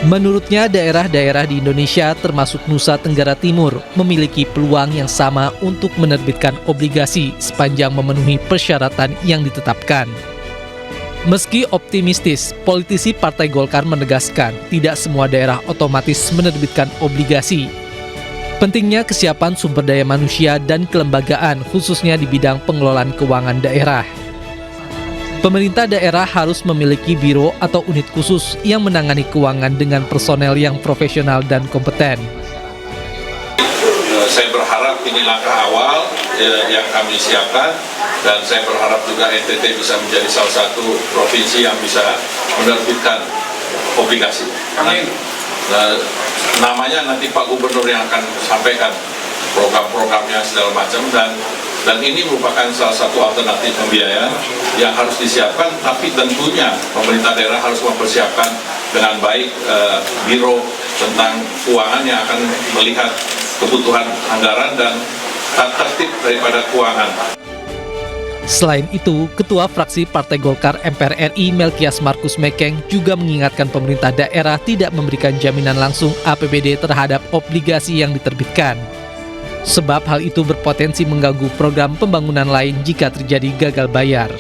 Menurutnya, daerah-daerah di Indonesia termasuk Nusa Tenggara Timur memiliki peluang yang sama untuk menerbitkan obligasi sepanjang memenuhi persyaratan yang ditetapkan. Meski optimistis, politisi Partai Golkar menegaskan tidak semua daerah otomatis menerbitkan obligasi. Pentingnya kesiapan sumber daya manusia dan kelembagaan, khususnya di bidang pengelolaan keuangan daerah. Pemerintah daerah harus memiliki biro atau unit khusus yang menangani keuangan dengan personel yang profesional dan kompeten. Saya berharap ini langkah awal yang kami siapkan, dan saya berharap juga NTT bisa menjadi salah satu provinsi yang bisa menerbitkan obligasi. Amin. Namanya nanti Pak Gubernur yang akan sampaikan program-programnya segala macam, dan ini merupakan salah satu alternatif pembiayaan yang harus disiapkan, tapi tentunya pemerintah daerah harus mempersiapkan dengan baik biro tentang keuangan yang akan melihat kebutuhan anggaran dan tertib daripada keuangan. Selain itu, Ketua Fraksi Partai Golkar MPR RI Melkias Markus Mekeng juga mengingatkan pemerintah daerah tidak memberikan jaminan langsung APBD terhadap obligasi yang diterbitkan. Sebab hal itu berpotensi mengganggu program pembangunan lain jika terjadi gagal bayar.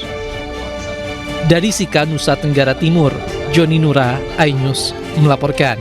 Dari Sika, Nusa Tenggara Timur, Joni Nura, iNews melaporkan.